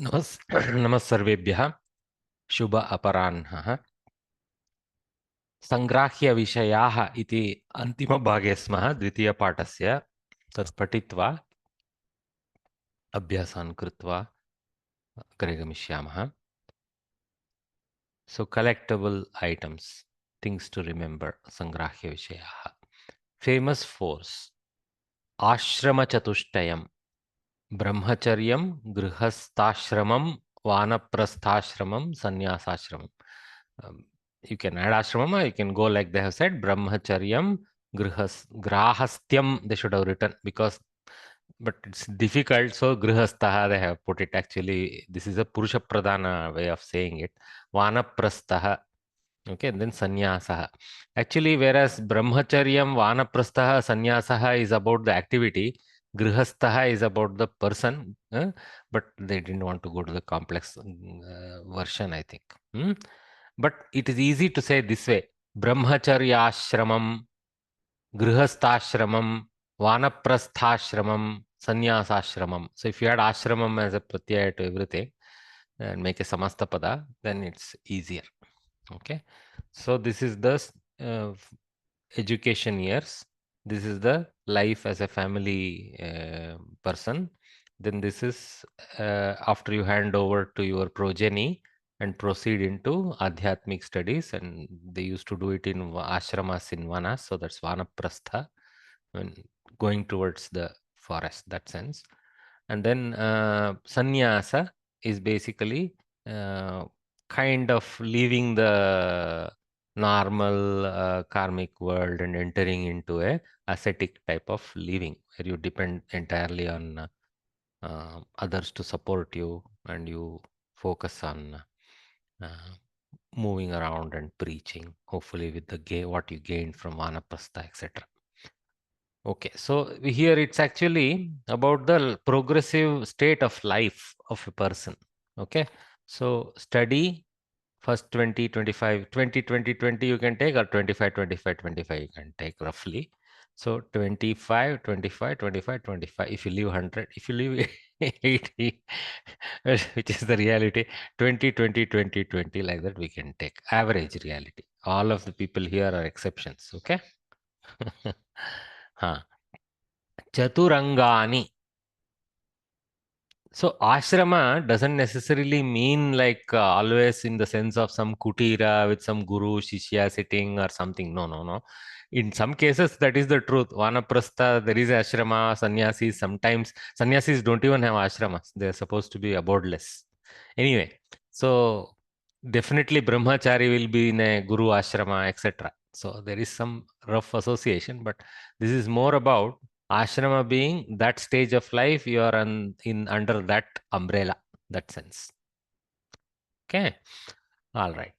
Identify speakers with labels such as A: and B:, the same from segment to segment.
A: नमस्सर्वेभ्यः शुभ अपराह्नः। सङ्ग्राह्यविषयाः इति अन्तिमभागे स्मः द्वितीयपाठस्य। तत् पठित्वा अभ्यासान् कृत्वा अग्रे गमिष्यामः. So collectible items, things to remember, सङ्ग्राह्यविषयाः. Famous force, आश्रमचतुष्टयम्, ब्रह्मचर्यं, गृहस्थाश्रमं, वानप्रस्थाश्रमं, सन्यासाश्रमं. You can add ashramam, or you can go like they have said, brahmacharyam, grahastham, they should have written, but it's difficult, so grihasthaha they have put it. Actually, this is a purusha pradhana way of saying it. Vanaprasthaha, okay, and then sannyasaha. Actually, whereas brahmacharyam, vanaprasthaha, sannyasaha is about the activity, grihasthaha is about the person, but they didn't want to go to the complex version, I think. But it is easy to say this way: brahmacharyashramam, grihasthashramam, vanaprasthashramam, sannyasashramam. So if you add ashramam as a pratyaya to everything and make a samastapada, then it's easier. Okay. So this is the education years. This is the life as a family person. Then this is after you hand over to your progeny and proceed into adhyatmic studies, and they used to do it in ashramas in vanas, so that's vanaprastha, when going towards the forest, that sense. And then sannyasa is basically kind of leaving the normal karmic world and entering into a ascetic type of living where you depend entirely on others to support you, and you focus on moving around and preaching, hopefully with the what you gained from vanaprastha, etc. Okay, so here it's actually about the progressive state of life of a person. Okay, so study first 20, 25, 20, 20, 20 you can take, or 25, 25, 25 you can take roughly. So 25, 25, 25, 25. If you leave 100, if you leave 80, which is the reality, 20, 20, 20, 20, like that we can take average reality. All of the people here are exceptions. Okay. Huh. Chaturangani. So ashrama doesn't necessarily mean like always in the sense of some kutira with some guru, shishya sitting or something. No, no, no. In some cases, that is the truth. Vanaprastha, there is ashrama, sannyasis. Sometimes sannyasis don't even have ashramas. They are supposed to be abodeless. Anyway, so definitely brahmachari will be in a guru ashrama, etc. So there is some rough association, but this is more about ashrama being that stage of life you are in under that umbrella, that sense. Okay, all right.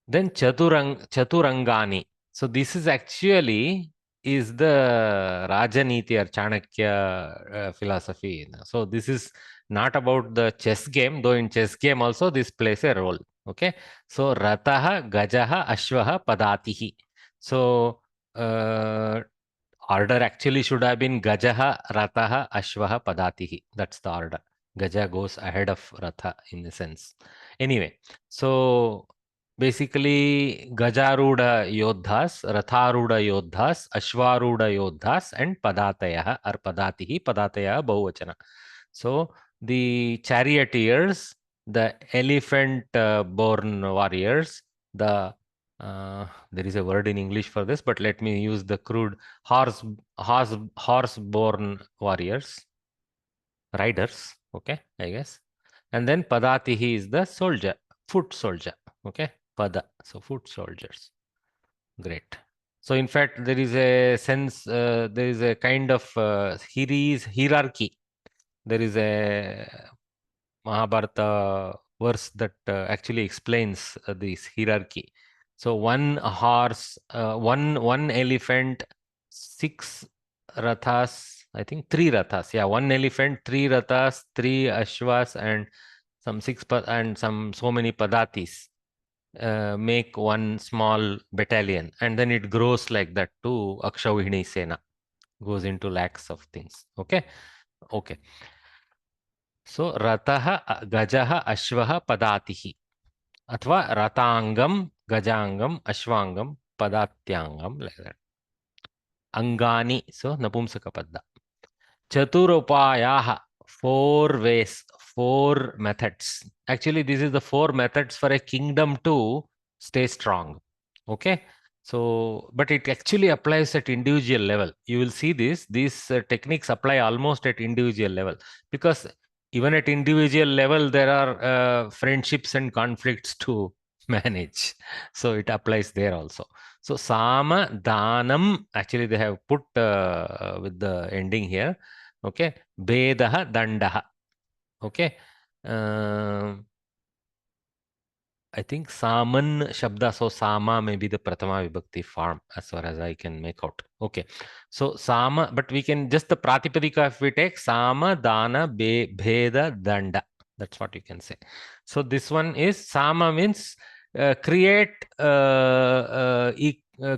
A: Then chaturangani. So this is actually is the Rajaniti or Chanakya philosophy. So this is not about the chess game, though in chess game also this plays a role. Okay, so Rataha, Gajaha, Ashvaha, Padatihi. So order actually should have been Gajaha, Rataha, Ashvaha, Padatihi. That's the order. Gaja goes ahead of Ratha in a sense. Anyway, so basically Gajaruda Yodhas, Ratharuda Yodhas, Ashvaruda Yodhas, and Padataya or Padatihi, Padataya Bahuvachana. So the charioteers, the elephant born warriors, the there is a word in English for this, but let me use the crude horse-born warriors, riders. Okay, I guess. And then Padatihi is the soldier, foot soldier. Okay, Pada, so foot soldiers. Great. So in fact, there is a sense, there is a kind of hierarchy. There is a Mahabharata verse that actually explains this hierarchy. So one horse, one elephant, six rathas, I think three rathas. Yeah, one elephant, three rathas, three ashwas, and some and some so many padatis make one small battalion, and then it grows like that to Akshauhini Sena, goes into lakhs of things. Okay, okay. So Rataha, Gajaha, Ashvaha, Padatihi. Athva Ratangam, Gajangam, Ashwangam, Padatyangam, like that. Angani, so Napumsakapadda. Chaturupayaha, four ways, four methods. Actually, this is the four methods for a kingdom to stay strong. Okay. So, but it actually applies at individual level. You will see this. These techniques apply almost at individual level, because even at individual level, there are friendships and conflicts to manage. So it applies there also. So Sama, Danam, actually they have put with the ending here. Okay. Bhedaha, Dandaha. Okay. Um I think Saman Shabda, so Sama may be the Pratama Vibhakti form as far as I can make out. Okay. So Sama, but we can just the Pratipadika if we take Sama, Dana, Bheda, Danda. That's what you can say. So this one is Sama means create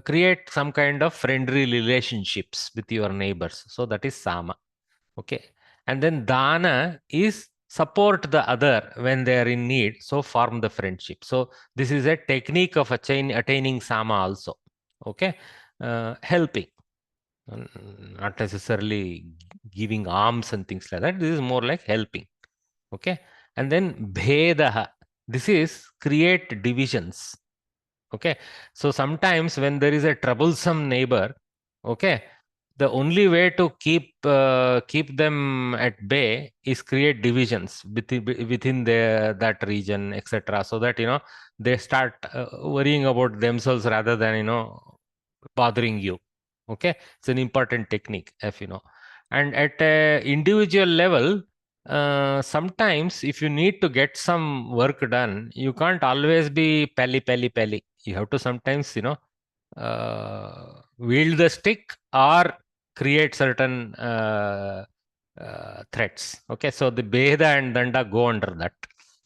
A: create some kind of friendly relationships with your neighbors. So that is Sama. Okay. And then Dana is support the other when they are in need. So form the friendship. So this is a technique of attaining Sama also. Okay. Helping. Not necessarily giving alms and things like that. This is more like helping. Okay. And then Bhedaha. This is create divisions. Okay. So sometimes when there is a troublesome neighbor, okay, the only way to keep them at bay is create divisions within that region, etc., so that they start worrying about themselves rather than bothering you. Okay, it's an important technique, if you know. And at a individual level, sometimes if you need to get some work done, you can't always be pally. You have to sometimes wield the stick or create certain threats. Okay, so the Bheda and Danda go under that.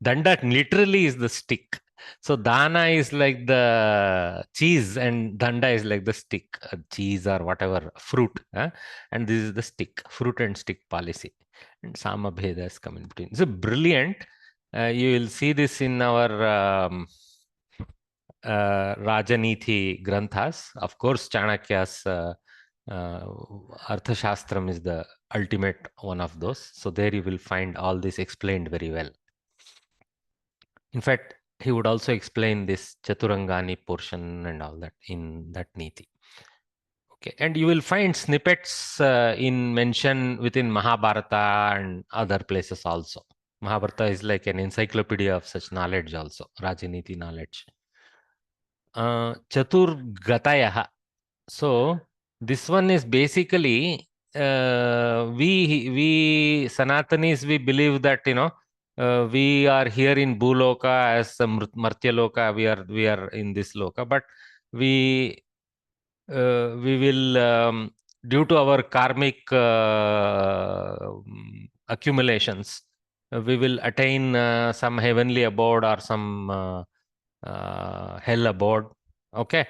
A: Danda literally is the stick. So Dana is like the cheese and Danda is like the stick, cheese or whatever, fruit. And this is the stick, fruit and stick policy. And Sama Bheda has come in between. So brilliant. You will see this in our Rajanithi Granthas. Of course, Chanakya's Arthashastram is the ultimate one of those. So there you will find all this explained very well. In fact, he would also explain this Chaturangani portion and all that in that Niti. Okay, and you will find snippets in mention within Mahabharata and other places also. Mahabharata is like an encyclopedia of such knowledge also, Rajaniti knowledge. Chaturgatayah. So this one is basically we Sanatanis, we believe that we are here in Bhuloka as a Martya Loka. We are in this Loka, but we we will due to our karmic accumulations, we will attain some heavenly abode or some hell abode. Okay,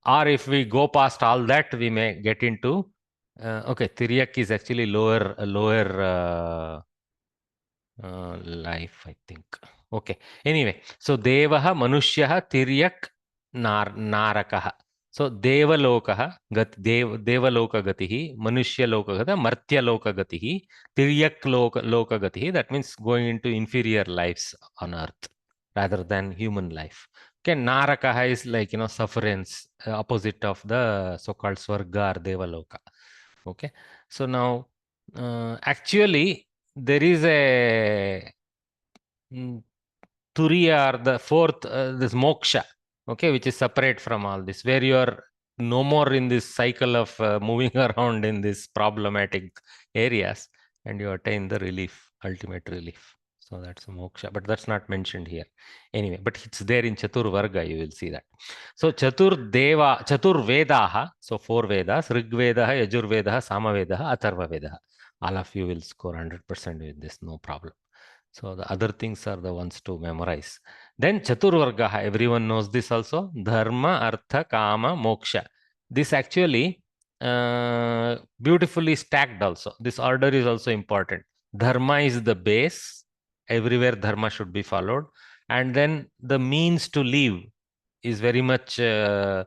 A: or if we go past all that, we may get into okay, Tiryak is actually lower life, I think. Okay, anyway, so Devaha, Manushyaha, Tiryak, Narakaha. So Devalokaha, Devaloka Gatihi, Manushya Loka Gata, Martya Loka Gatihi, Tiryak Loka Gatihi. That means going into inferior lives on earth rather than human life. Okay, Narakaha is like sufferance, opposite of the so-called Swarga or Devaloka. Okay, so now actually there is a Turiya or the fourth, this Moksha, okay, which is separate from all this, where you are no more in this cycle of moving around in these problematic areas, and you attain the relief, ultimate relief. So that's a moksha, but that's not mentioned here. Anyway, but it's there in Chatur Varga, you will see that. So Chatur Vedaha, so four Vedas, Rig Vedaha, Yajur Vedaha, Sama Vedaha, Atharva Vedaha. All of you will score 100% with this, no problem. So the other things are the ones to memorize. Then Chaturvargaha, everyone knows this also. Dharma, Artha, Kama, Moksha. This actually beautifully stacked also. This order is also important. Dharma is the base. Everywhere dharma should be followed. And then the means to live is very much part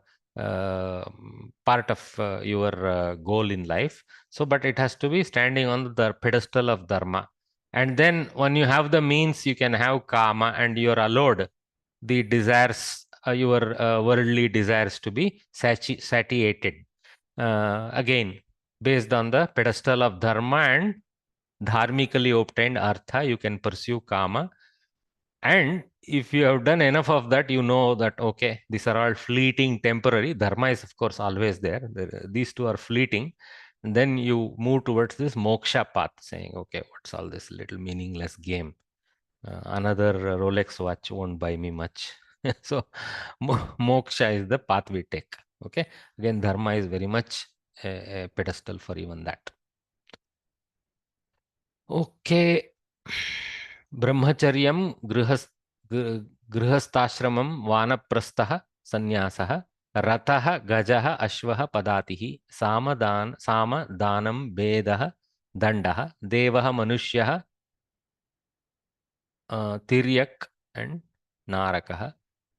A: of your goal in life. So, but it has to be standing on the pedestal of dharma. And then when you have the means, you can have kama, and you are allowed the desires, your worldly desires to be satiated. Again, based on the pedestal of dharma and dharmically obtained artha, you can pursue kama. And if you have done enough of that, you know that, okay, these are all fleeting, temporary. Dharma is, of course, always there. These two are fleeting. And then you move towards this moksha path, saying, okay, what's all this little meaningless game? Another Rolex watch won't buy me much. So, moksha is the path we take. Okay. Again, dharma is very much a pedestal for even that. Okay. ब्रह्मचर्यं गृहस्थाश्रमं वानप्रस्थः सन्यासः रथः गजः अश्वः पदातिः सामदानं भेदः दण्डः देवः मनुष्यः तिर्यक् and नारकः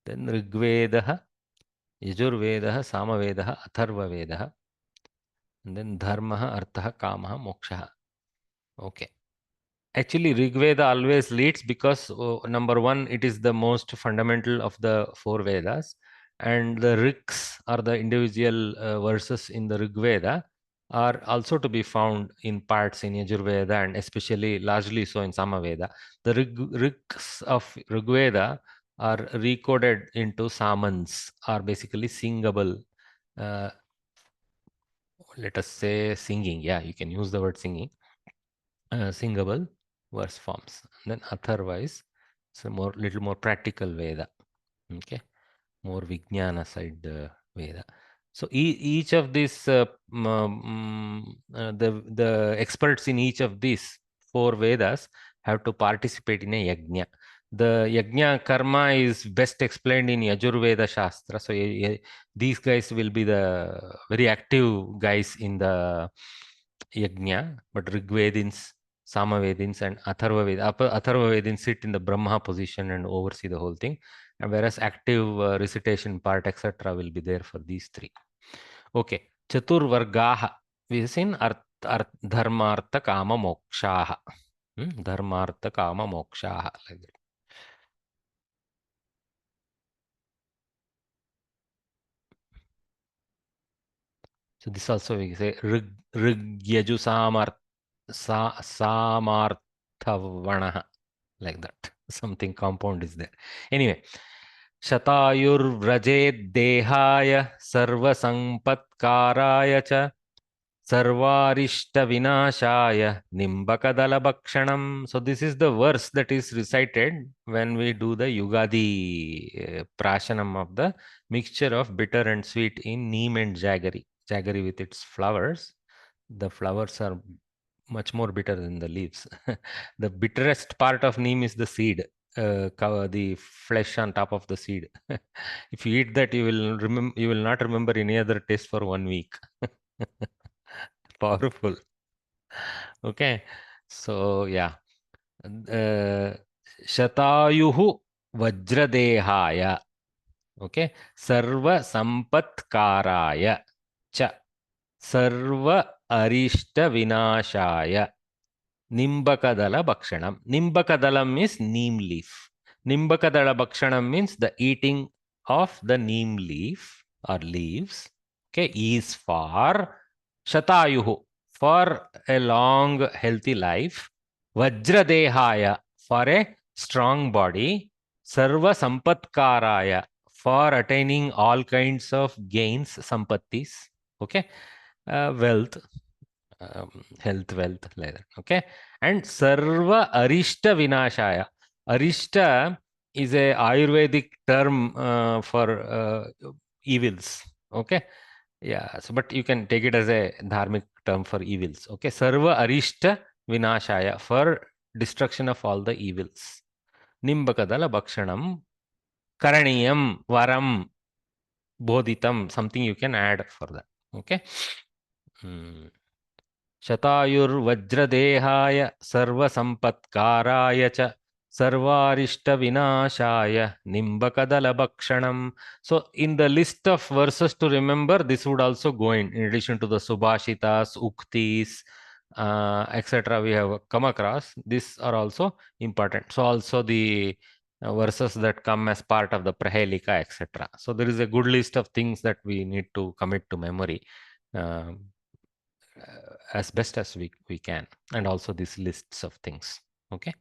A: then ऋग्वेदः यजुर्वेदः सामवेदः अथर्ववेदः then धर्मः अर्थः कामः मोक्षः. Okay. Actually, Rig Veda always leads because number one, it is the most fundamental of the four Vedas, and the Riks or the individual verses in the Rig Veda are also to be found in parts in Yajur Veda and especially largely so in Samaveda. The Riks of Rig Veda are recoded into Samans, are basically singable. Let us say singing. Yeah, you can use the word singing. Singable verse forms. And then Atharva is more little more practical Veda. Okay, more Vijnana side Veda. So each of these the experts in each of these four Vedas have to participate in a yajna. The yajna karma is best explained in Yajur Veda Shastra. So these guys will be the very active guys in the yajna, but Rigvedins, Samavedins, and Atharva sit in the Brahma position and oversee the whole thing. And whereas active recitation part, etc., will be there for these three. Okay. Chaturvargaha. We have seen dharmartha kama mokshaha. Dharmartha kama mokshaha. Like that. So this also we say rig yaju samarthavanaha. Like that. Something compound is there. Anyway. शतायुर्व्रजेद् देहाय सर्वसम्पत्काराय च Sarvarishta Nimbakadalabhakshanam. So this is the verse that is recited when we do the Yugadi prashanam of the mixture of bitter and sweet in neem and jaggery. Jaggery with its flowers. The flowers are much more bitter than the leaves. The bitterest part of neem is the seed, the flesh on top of the seed. If you eat that, you will remember. You will not remember any other taste for 1 week. Powerful. Okay. So yeah. Shatayuhu Vajradehaya. Okay. Sarva Sampatkaraya. Cha. Sarva Arishta Vinashaya. Nimbakadala Bhakshanam. Nimbakadalam is neem leaf. Nimbakadala Bhakshanam means the eating of the neem leaf or leaves. Okay. Is for Shatayuhu, for a long, healthy life. Vajradehaya, for a strong body. Sarva Sampatkaraya, for attaining all kinds of gains, sampattis. Okay. Wealth, health, wealth, like that. Okay. And Sarva Arishta Vinashaya. Arishta is a Ayurvedic term for evils. Okay. Yeah, so but you can take it as a dharmic term for evils. Okay, Sarva Arishta Vinashaya, for destruction of all the evils. Nimbakadala Bhakshanam Karaniyam Varam Bodhitam, something you can add for that. Okay. शतायुर वज्रदेहाय सर्वसंपत्काराय च सर्वारिष्टविनाशाय निम्बकदलभक्षणम्. So in the list of verses to remember, this would also go in addition to the Subhashitas, Uktis, etc. we have come across. These are also important. So also the verses that come as part of the Prahelika, etc. So there is a good list of things that we need to commit to memory. As best as we can, and also these lists of things. Okay,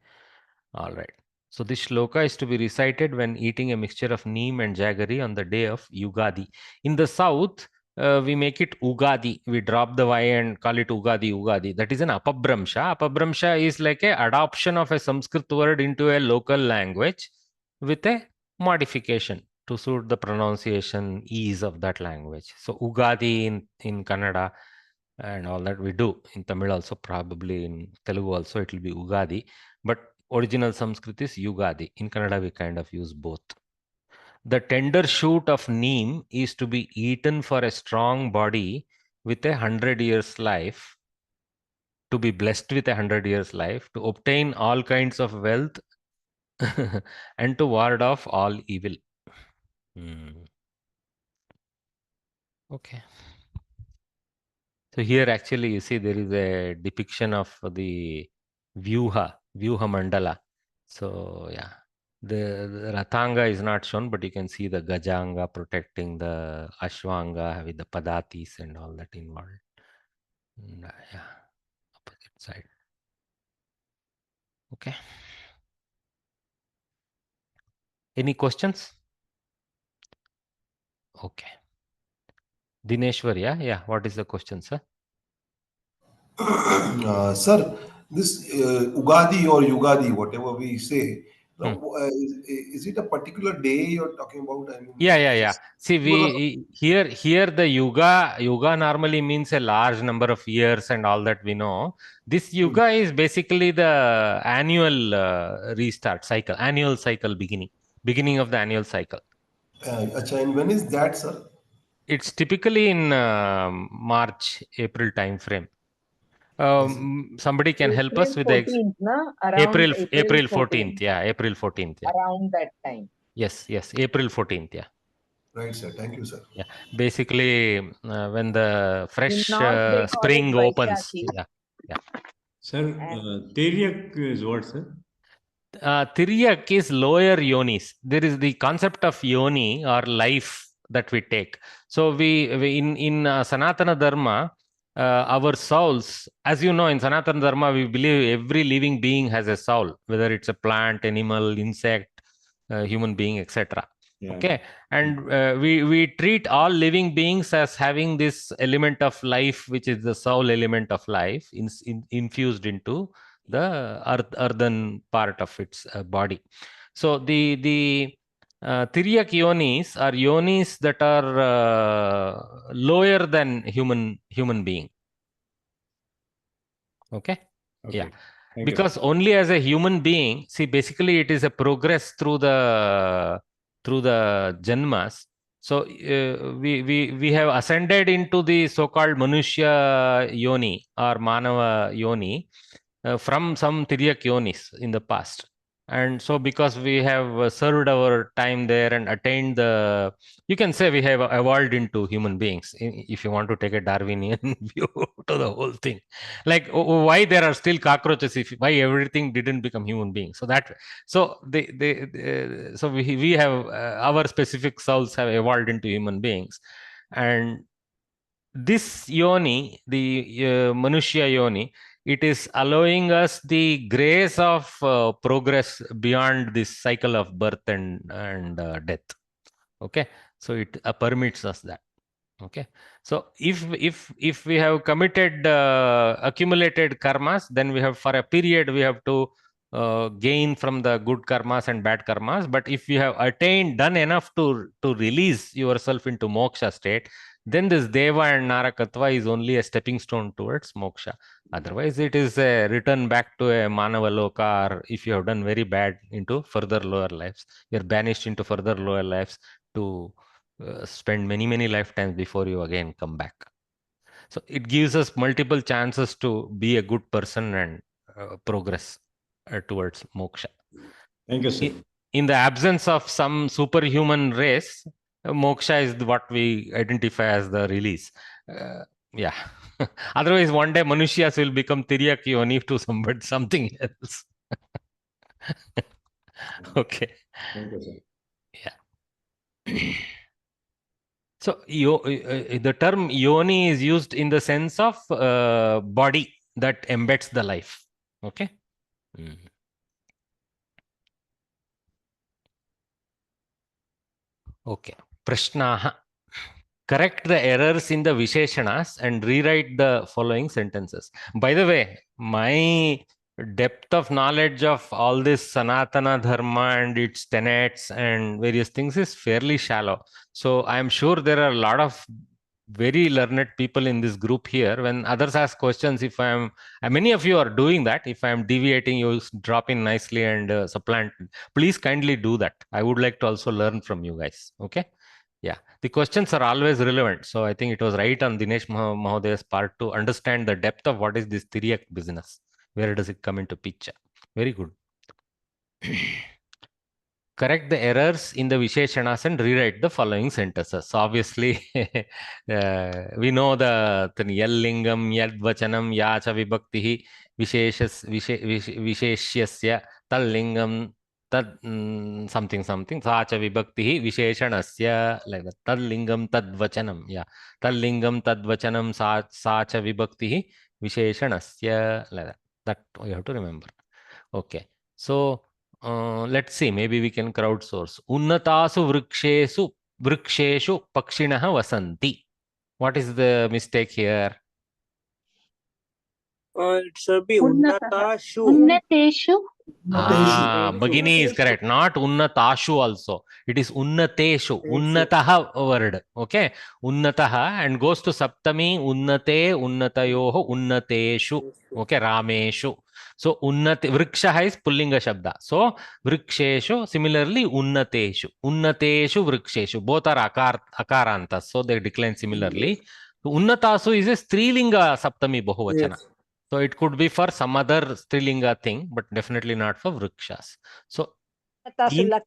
A: all right. So this shloka is to be recited when eating a mixture of neem and jaggery on the day of Yugadi. In the south, we make it Ugadi. We drop the Y and call it Ugadi, Ugadi. That is an apabramsha. Apabramsha is like a adoption of a Sanskrit word into a local language with a modification to suit the pronunciation ease of that language. So Ugadi in Kannada and all that we do. In Tamil also, probably in Telugu also, it will be Ugadi. But original Samskrit is Yugadi. In Kannada, we kind of use both. The tender shoot of neem is to be eaten for a strong body with 100 years life, to be blessed with 100 years life, to obtain all kinds of wealth, and to ward off all evil. Okay. So here actually you see there is a depiction of the Vyuha Mandala. So yeah, the Rathanga is not shown, but you can see the Gajanga protecting the Ashwanga with the Padatis and all that involved. And, yeah, opposite side. Okay. Any questions? Okay. Dineshwar, yeah. What is the question, sir?
B: Sir, this Ugadi or Yugadi, whatever we say, now, is it a particular day you're talking about? I mean,
A: Yeah. See, we here the yuga normally means a large number of years and all that we know. This yuga is basically the annual restart cycle, annual cycle beginning of the annual cycle.
B: and when is that, sir?
A: It's typically in March, April time frame. Somebody can help
C: April
A: us with the
C: 14th, na? Around April
A: 14th. Yeah, April 14th. Yeah.
C: Around that time.
A: Yes, April 14th. Yeah.
B: Right, sir. Thank you, sir.
A: Yeah, basically when the
C: In
A: fresh
C: North, they call it
A: spring opens.
C: Vaishakhi.
A: Yeah.
D: Sir, Teriyak is what, sir?
A: Tiryak is lower yonis. There is the concept of yoni or life that we take. So we in Sanatana Dharma, our souls, as you know, in Sanatana Dharma, we believe every living being has a soul, whether it's a plant, animal, insect, human being, etc.
D: Yeah.
A: Okay, and we treat all living beings as having this element of life, which is the soul element of life, infused into the earthen part of its body. So the Tiryak yonis are yonis that are lower than human being. Okay. Yeah. Because only as a human being, see, basically it is a progress through the janmas. So we have ascended into the so-called Manushya yoni or Manava yoni from some Tiryak yonis in the past. And so because we have served our time there and attained the, you can say we have evolved into human beings, if you want to take a Darwinian view to the whole thing. Like why there are still cockroaches, why everything didn't become human beings. So that, so so we have our specific souls have evolved into human beings. And this yoni, the Manushya yoni, it is allowing us the grace of progress beyond this cycle of birth and death. Okay, so it permits us that. Okay, so if we have committed accumulated karmas, then we have, for a period, we have to gain from the good karmas and bad karmas. But if you have done enough to release yourself into moksha state, then this deva and narakatva is only a stepping stone towards moksha. Otherwise, it is a return back to a manava loka, or if you have done very bad, into further lower lives, you're banished into further lower lives to spend many lifetimes before you again come back. So it gives us multiple chances to be a good person and progress towards moksha.
D: Thank you, sir.
A: In the absence of some superhuman race, moksha is what we identify as the release. Yeah. Otherwise, one day Manushya's will become Tiryak Yoni to something else. Okay.
D: Thank you, sir.
A: Yeah. So the term yoni is used in the sense of body that embeds the life. Okay. Okay. Prashnaha. Correct the errors in the Visheshanas and rewrite the following sentences. By the way, my depth of knowledge of all this Sanatana Dharma and its tenets and various things is fairly shallow. So I am sure there are a lot of very learned people in this group here. When others ask questions, if I am, many of you are doing that. If I am deviating, you drop in nicely and supplant. Please kindly do that. I would like to also learn from you guys. Okay. Yeah, the questions are always relevant. So I think it was right on Dinesh Mahodaya's part to understand the depth of what is this Tiryak business. Where does it come into picture? Very good. Correct the errors in the Visheshanas and rewrite the following sentences. So obviously, we know the Yallingam, Yadvachanam, Yacha Vibhaktihi, Visheshyasya, Tallingam, Tad something Sacha Vibhaktihi, Visheshanasya, like that. Tallingam, Tadvachanam. Yeah. Tallingam, Tadvachanam, Sacha Vibhaktihi, Visheshanasya, like that. That you have to remember. Okay. So let's see, maybe we can crowdsource. Unnatasu vriksheshu pakshinaha vasanti. What is the mistake here?
E: It should be Unnatashu.
C: Unnateshu.
A: Bhagini is correct. Not Unnatashu also. It is Unnateshu. Unnataha word. Okay. Unnataha and goes to Saptami. Unnate, Unnatayoho, Unnateshu. Okay. Rameshu. So Unnati Vriksha is Pullinga Shabda. So Vriksheshu, similarly Unnateshu. Unnateshu Vriksheshu. Both are akarantas. So they decline similarly. So, Unnatasu is a Strilinga Saptami Bahuvachana. Yes. So it could be for some other Strilinga thing, but definitely not for Vrikshas. So in the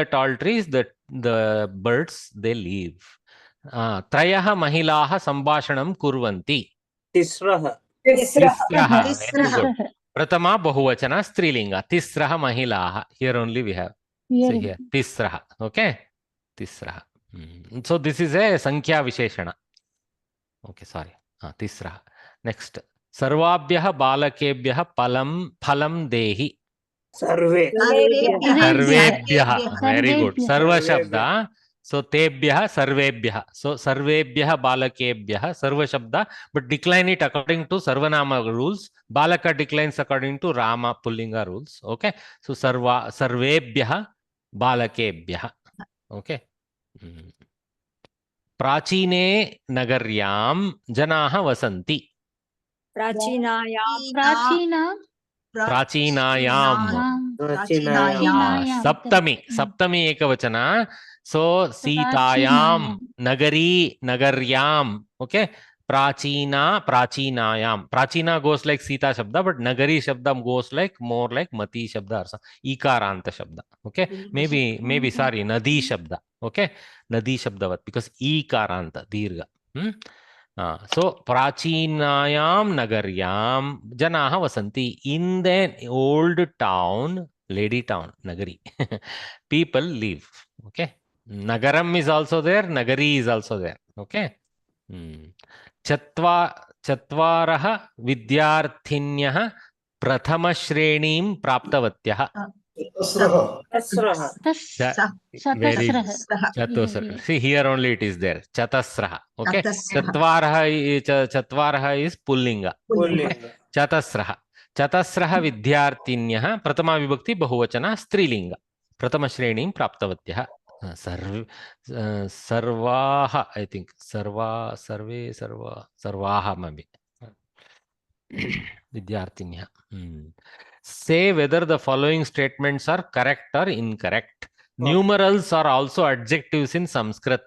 A: tall trees, the birds, they live. Trayaha Mahilaha Sambhashanam Kurvanti.
E: Tisraha.
A: Tisraha. Very good. Pratama Bahuvachana Strilinga. Tisraha Mahilaha. Here only we have. So here. Tisraha. Okay. Tisraha. So this is a Sankhya Visheshana. Okay, sorry. Tisraha. Next. Sarvabhyah balakebhyah phalam dehi. Sarvebhyah. Very good. Sarva Shabda. So tebhyah sarvebhyah. So sarvebhyah balakebhyah sarva Shabda, but decline it according to Sarvanama rules. Balaka declines according to Rama Pullinga rules. Okay. So sarvebhyah balakebhyah. Okay. Prachine nagaryam janaha vasanti.
C: Prachinayam.
A: Saptami ekavachana. So Sitayam, Nagaryam. Okay. Prachinayam. Prachina goes like Sita Shabda, but Nagari Shabda goes like more like Mati Shabda or Ikaranta Shabda. Okay. Maybe sorry, Nadi Shabda. Okay. Nadi Shabdavat because Ikaranta, Dirga. So Prachinayam Nagaryam Janaha Vasanti. In the old town, lady town, Nagari, people live. Okay. Nagaram is also there, Nagari is also there. Okay. Chatvaraha Vidyarthinyah Prathama Shrenim Praptavatyah. Chatusraha. See, here only it is there. Chatasraha. Okay. Chatvaraha is Pullinga. Chatasraha. Chatasraha Vidyarthinyah Pratama Vibhakti Bahuvachana Strilinga. Pratama Shrenim Praptavatyah. Sarvaha, I think. Sarvaha maybe. Vidyarthinyah. Say whether the following statements are correct or incorrect. Numerals are also adjectives in Sanskrit.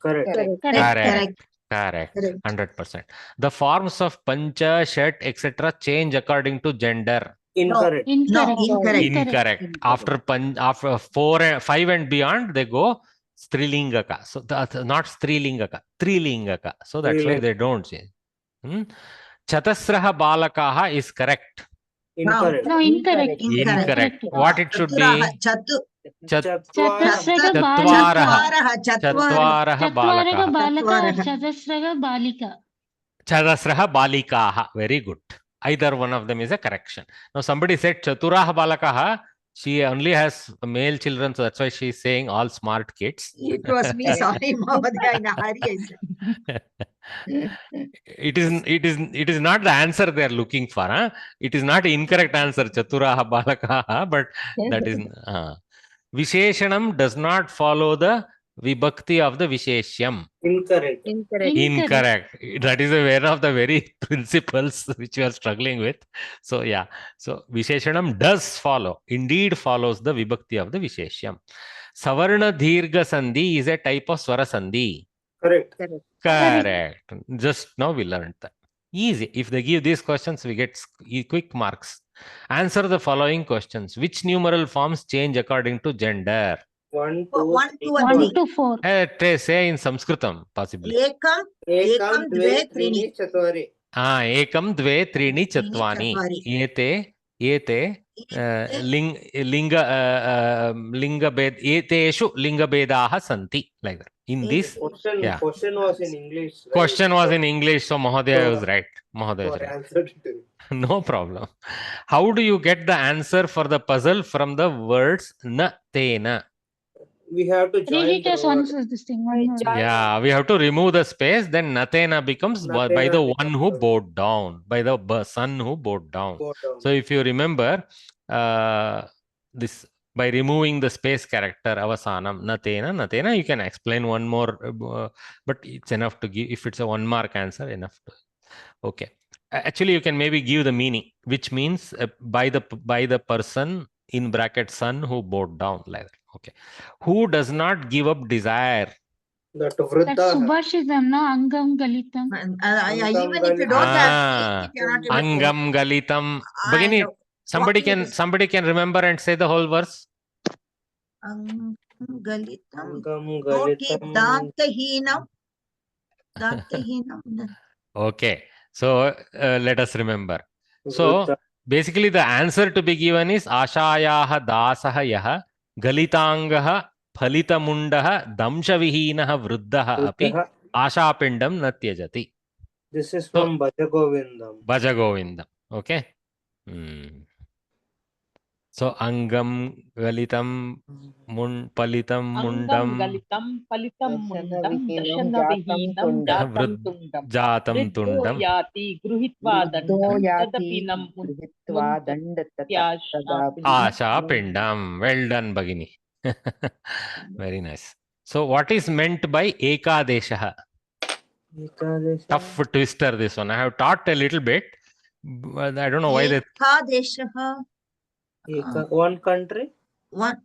E: Correct.
A: Correct.
F: Correct.
A: 100%. The forms of pancha, shat, etc. change according to gender.
E: Incorrect.
F: No, incorrect.
A: Incorrect. After 4 and 5 and beyond, they go strilingaka. So that's not strilingaka, trilingaka. So that's why they don't change. Chatasraha balakaha is correct.
E: Incorrect.
C: No, incorrect.
A: Incorrect. What it should be?
F: Chatvaraha.
A: Chatvaraha balakaha.
C: Balika.
A: Chadasraha balikaha. Very good. Either one of them is a correction. Now somebody said Chaturaha balakaha. She only has male children, so that's why she's saying all smart kids.
F: It was me, sorry, Mahodaya, in a hurry I said.
A: It is not the answer they are looking for. Huh? It is not incorrect answer, Chaturaha balakaha, but that is Visheshanam does not follow the Vibhakti of the Visheshyam.
E: Incorrect.
A: Incorrect. That is one of the very principles which we are struggling with. So yeah. So Visheshanam does follow. Indeed follows the Vibhakti of the Visheshyam. Savarna Dirgha Sandhi is a type of Swara Sandhi.
E: Correct.
A: Correct. Just now we learned that. Easy. If they give these questions, we get quick marks. Answer the following questions. Which numeral forms change according to gender?
E: 1,
F: 1,
E: 2,
F: 2,
C: 1 to 4.
A: Say in Samskritam, possibly.
F: Ekam, dve, trini.
E: Chaturanga.
A: Ekam, dve, trini, chatvani. Ete, linga bed, eteshu linga bedaha santi. Like that. In this,
E: Question was in English. Right?
A: Question was in English, so Mahodaya was right. Mahodaya was
E: I
A: right.
E: answered it.
A: No problem. How do you get the answer for the puzzle from the words na, te, na?
E: We have to join
C: Read it
E: the
C: as this thing. One more.
A: Yeah, we have to remove the space. Then natena becomes by the
E: Natena
A: one who bowed down, by the son who bowed down.
E: bottom.
A: So if you remember this, by removing the space character avasanam natena, you can explain one more, but it's enough to give. If it's a 1 mark answer, enough to. Okay. Actually, you can maybe give the meaning, which means by the person in bracket son who bowed down, like that. Okay. Who does not give up desire?
E: That
C: That's
E: Vriddha.
C: Subhashidam, no? Angam Galitam.
F: Even if you don't have, if you're not able to.
A: Angam Galitam. Bagini, somebody can remember and say the whole verse.
F: Angam Galitam.
E: Angam
F: Don't keep
E: Galitam.
F: Dantahinam.
A: Okay. So let us remember. So
E: Vriddha.
A: basically the answer to be given is Ashayaha Dasaha Yaha Galitangaha Phalitamundah Damshavihinaha Vruddhaha Api Ashapindam Natyajati.
E: This is from Bhajagovindam.
A: Bhajagovindam. Okay. So Angam Galitam Palitam Mundam
G: Galitam Palitam Mundam
C: Dashanavihinam
A: Jatam Tundam
G: Yati Gruhitva Dandapinam
A: Asha Pindam. Well done, Bagini. Very nice. So what is meant by Ekadeshaha? Tough twister, this one. I have taught a little bit, but I don't know why they.
F: Ekadeshaha.
E: One country?
F: One.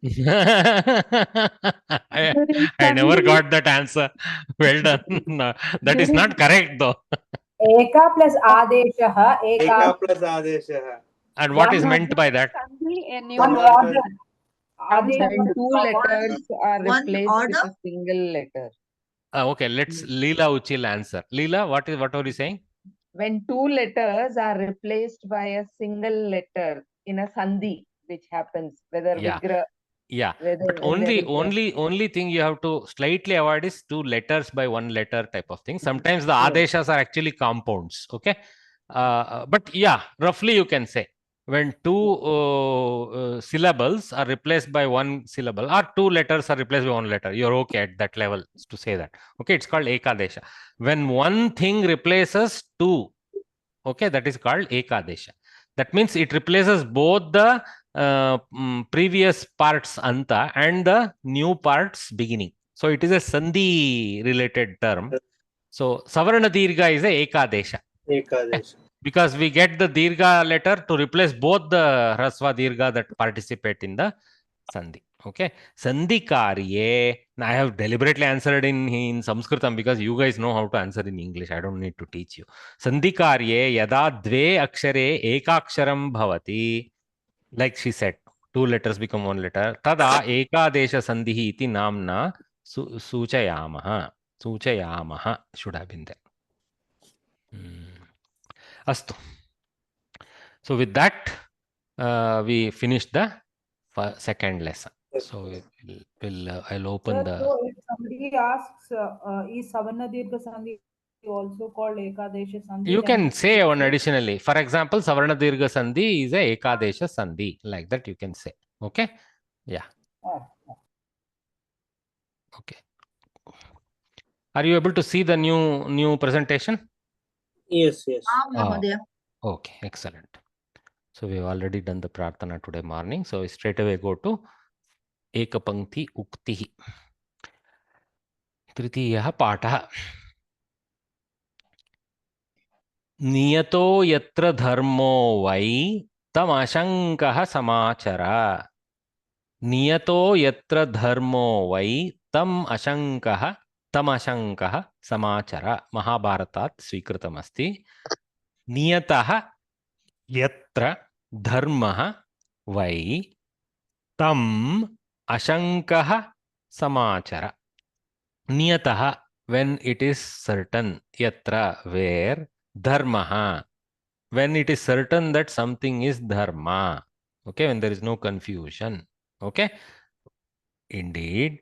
A: I never got that answer. Well done. No, that is not correct though.
H: Eka plus Adeshaha.
E: Eka plus Adeshaha.
A: And what is meant by that?
H: One order.
G: And 2 letters are
F: One
G: replaced
F: order?
G: with a single letter.
A: Okay, let's Leela Uchil answer. Leela, what are you saying?
G: When 2 letters are replaced by a single letter in a sandhi, which happens, whether Vigra.
A: Yeah,
G: Whether
A: but only thing you have to slightly avoid is 2 letters by 1 letter type of thing. Sometimes the adeshas are actually compounds. Okay, but yeah, roughly you can say when 2 syllables are replaced by 1 syllable, or 2 letters are replaced by 1 letter, you're okay at that level to say that. Okay, it's called ekadesha. When one thing replaces 2, okay, that is called ekadesha. That means it replaces both the previous parts anta and the new parts beginning. So it is a sandhi related term. So savarna dirgha is a ekadesha.
E: Ekadesha.
A: Because we get the dirgha letter to replace both the hrasva dirgha that participate in the sandhi. Okay, Sandhikarye. I have deliberately answered in Samskritam because you guys know how to answer in English. I don't need to teach you. Sandhikarye yada dve akshare ekaksharam bhavati. Like she said, two letters become one letter. Tada ekadesha sandhihi iti namna suchayamaha. Suchayamaha should have been there. Astu. So with that, we finished the second lesson. So I'll open
H: Sir,
A: the.
H: so if somebody asks, is Savarna Dirgha Sandhi also called Ekadesha Sandhi?
A: You
H: then
A: can
H: we
A: say
H: should
A: one additionally. For example, Savarna Dirgha Sandhi is a Ekadesha Sandhi. Like that you can say. Okay? Yeah.
H: Oh.
A: Okay. Are you able to see the new presentation?
E: Yes, yes.
F: Mahodaya.
A: Okay, excellent. So we've already done the Prarthana today morning. So straight away go to Ekapankti Uktihi. Tritiyah Patah. नियतो यत्र धर्मो वै तमशंकः समाचर. नियतो यत्र धर्मो वै तमशंकः समाचर. महाभारतात् स्वीकृतमस्ति. नियतः यत्र धर्मः वै तम अशंकः समाचर. Niyataha, when it is certain, yatra, where, dharmaha, when it is certain that something is dharma, okay, when there is no confusion, okay, indeed,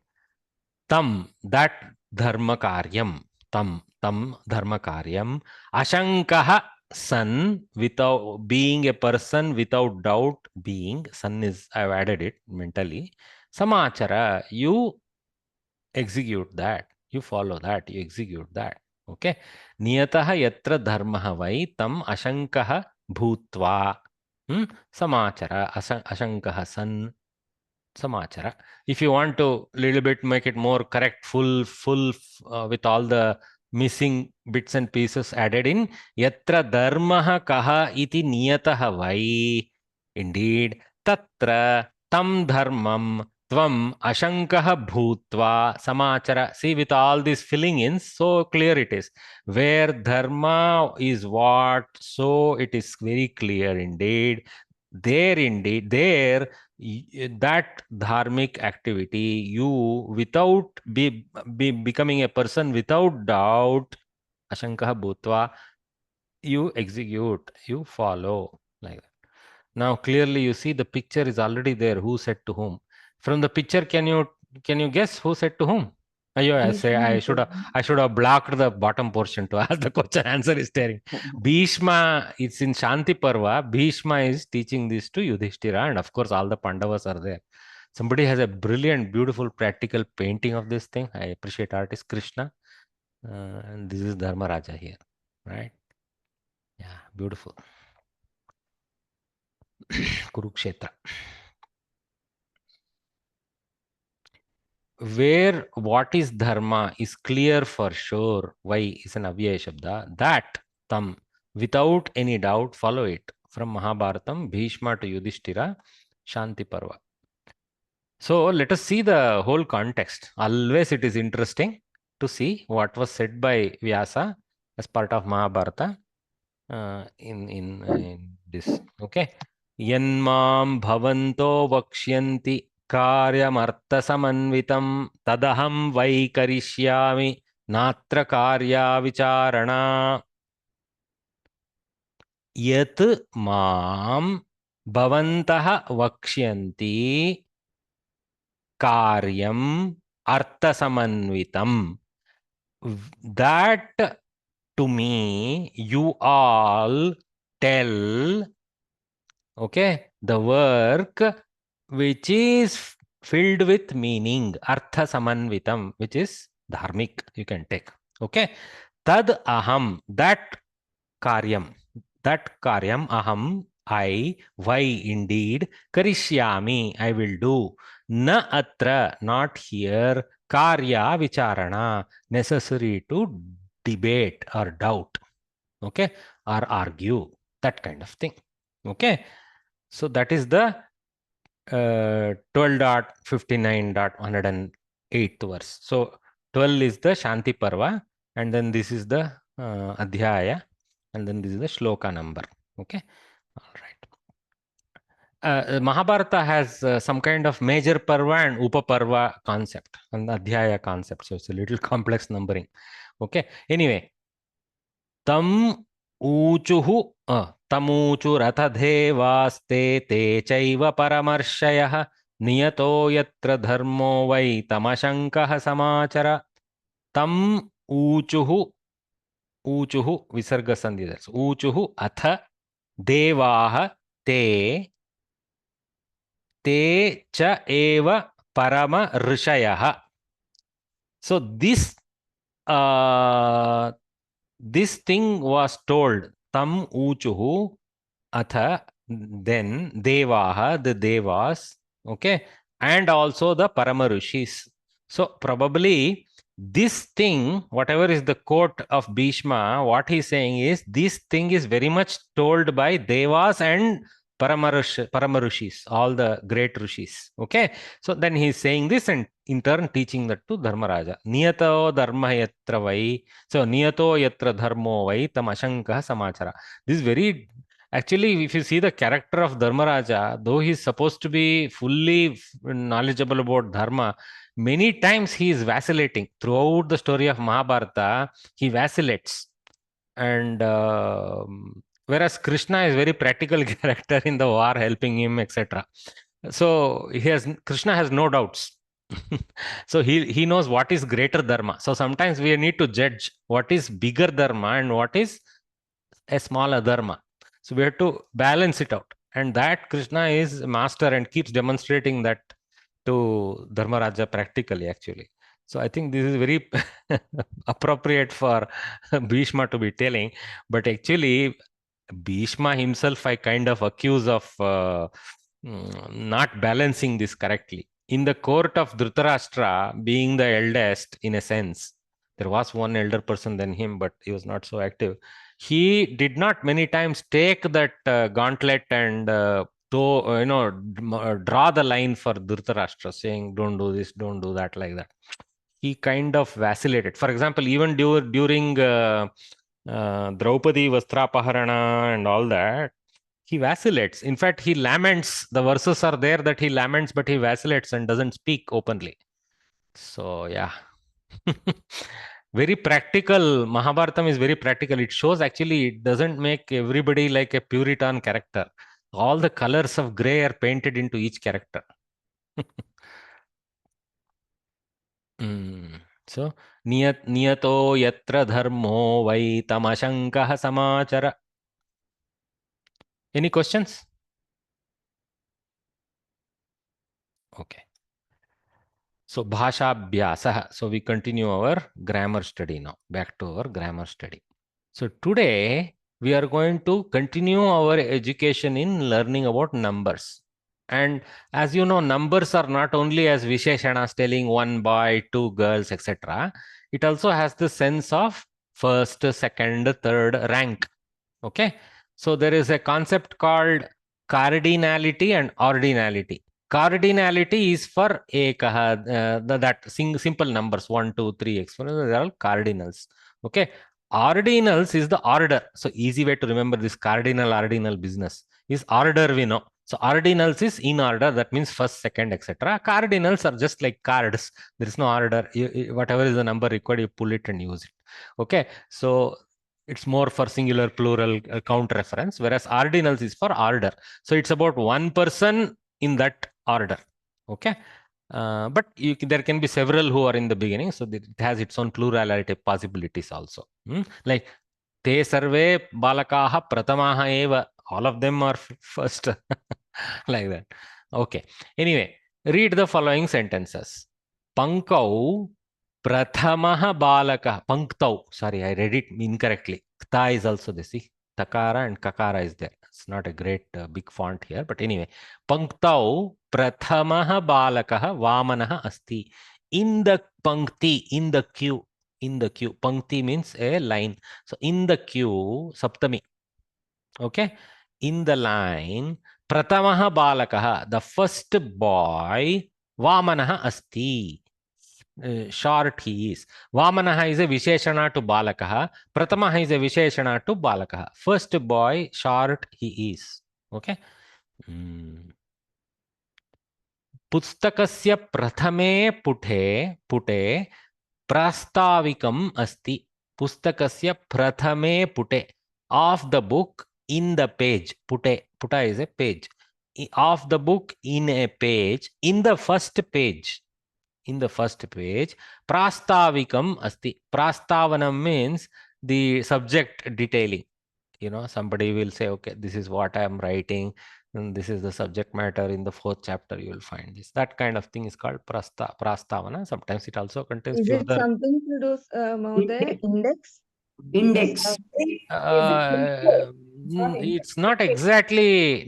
A: tam, that dharma karyam, tam dharma karyam, ashankaha, san, without being a person without doubt, being, san is, I've added it mentally, samachara, you execute that, you follow that, you execute that. Okay. Niyataha yatra dharmaha vai tam ashankaha bhutva. Samachara. Ashankaha san samachara. If you want to little bit make it more correct, full with all the missing bits and pieces added in, yatra dharmaha kaha iti niyataha vai. Indeed, tatra tam dharmam tvam ashankaha bhutva samachara. See, with all these filling in, so clear it is. Where dharma is what, so it is very clear indeed. There indeed, there that dharmic activity, you without becoming a person without doubt, ashankaha bhutva, you execute, you follow, like that. Now clearly you see the picture is already there. Who said to whom? From the picture, can you guess who said to whom? I say I should have blocked the bottom portion to ask the question. Answer is staring. Bhishma, it's in Shanti Parva. Bhishma is teaching this to Yudhishthira, and of course all the Pandavas are there. Somebody has a brilliant, beautiful, practical painting of this thing. I appreciate artist Krishna, and this is Dharma Raja here, right? Yeah, beautiful. Kurukshetra. Where what is dharma is clear for sure. Why is an avyaya shabda. That tam, without any doubt, follow it. From Mahabharatam, Bhishma to Yudhishthira, Shanti Parva. So let us see the whole context. Always it is interesting to see what was said by Vyasa as part of Mahabharata in this. Okay. Yanmam bhavanto vakshyanti कार्यामर्थ समन्वितं तदहं वै करिष्यामि नात्र कार्या विचारणा. यत् मां भवन्तः वक्ष्यन्ति कार्यम् अर्थसमन्वितं, that to me you all tell, okay, the work which is filled with meaning, artha samanvitam, which is dharmic, you can take. Okay. Tad aham, that karyam aham, I, why indeed, karishyami, I will do, na atra, not here, karya vicharana, necessary to debate or doubt, okay, or argue, that kind of thing. Okay. So that is the 12.59.108th verse. So 12 is the Shanti Parva, and then this is the Adhyaya, and then this is the Shloka number. Okay, all right. Mahabharata has some kind of major Parva and Upaparva concept and Adhyaya concept, so it's a little complex numbering. Okay, anyway, Tam ऊचुः तमूचुरथधेवास्ते ते चैव परमर्षयः नियतो यत्र धर्मो वै तमशङ्कः समाचर तम ऊचुः ऊचुः विसर्ग संधि ऊचुः अथ देवाः ते ते च एव परम ऋषयः. So this thing was told tam uchuhu atha, then devaha, the devas, okay, and also the paramarushis. So probably this thing, whatever is the quote of Bhishma, what he's saying is this thing is very much told by devas and paramarushis, all the great rishis. Okay, so then he's saying this and in turn teaching that to Dharmaraja. Niyato dharma yatra vai. So niyato yatra dharmo vai tam ashankah samachara. This is very, actually, if you see the character of Dharmaraja, though he is supposed to be fully knowledgeable about dharma, many times he is vacillating. Throughout the story of Mahabharata, he vacillates. And whereas Krishna is very practical character in the war, helping him, etc. So Krishna has no doubts. So he knows what is greater dharma. So sometimes we need to judge what is bigger dharma and what is a smaller dharma. So we have to balance it out. And that Krishna is master and keeps demonstrating that to Dharmaraja practically, actually. So I think this is very appropriate for Bhishma to be telling. But actually, Bhishma himself, I kind of accuse of not balancing this correctly. In the court of Dhritarashtra, being the eldest, in a sense, there was one elder person than him, but he was not so active. He did not many times take that gauntlet and draw the line for Dhritarashtra, saying, don't do this, don't do that, like that. He kind of vacillated. For example, even during Draupadi Vastrapaharana and all that, he vacillates. In fact, he laments. The verses are there that he laments, but he vacillates and doesn't speak openly. So, yeah. Very practical. Mahabharatam is very practical. It shows actually it doesn't make everybody like a Puritan character. All the colors of gray are painted into each character. So, niyato yatra dharmo vai tamashankah samachara. Any questions? Okay. So, bhasha abhyasah. So, we continue our grammar study now. Back to our grammar study. So, today we are going to continue our education in learning about numbers. And as you know, numbers are not only as Visheshanas telling one boy, two girls, etc. It also has the sense of first, second, third rank. Okay. So there is a concept called cardinality and ordinality. Cardinality is for that simple numbers 1, 2, 3, exponents. They are all cardinals. Okay. Ordinals is the order. So easy way to remember this cardinal ordinal business is order we know. So ordinals is in order. That means first, second, etc. Cardinals are just like cards. There is no order. Whatever is the number required, you pull it and use it. Okay. So it's more for singular, plural, count reference, whereas ordinals is for order. So it's about one person in that order. Okay. But there can be several who are in the beginning. So it has its own plurality possibilities also. Like te sarve balakaha pratamaha eva. All of them are first. Like that. Okay. Anyway, read the following sentences. Pankau Prathamaha balaka. Panktau. Sorry, I read it incorrectly. Kta is also this. See, Takara and Kakara is there. It's not a great big font here. But anyway. Panktau Prathamaha balakaha Vamanaha asti. In the pankti, in the queue. In the queue. Pankti means a line. So in the queue, Saptami. Okay. In the line, Pratamah balakah, the first boy, Vamanah asti. Short he is. Vamanah is a Visheshana to Balakah. Pratamah is a Visheshana to Balakah. First boy, short he is. Okay. पुस्तकस्य प्रथमे पुटे प्रास्ताविकम् अस्ति. पुस्तकस्य प्रथमे पुटे of the book in the page. Puta is a page. Of the book in a page, in the first page. In the first page, prastavikam asti. Prastavanam means the subject detailing. You know, somebody will say, okay, this is what I am writing, and this is the subject matter. In the 4th chapter, you will find this. That kind of thing is called prastavana. Sometimes it also contains
G: Is
A: few
G: it
A: other.
G: something to do, Mahoday? Index?
C: Index.
A: It's not exactly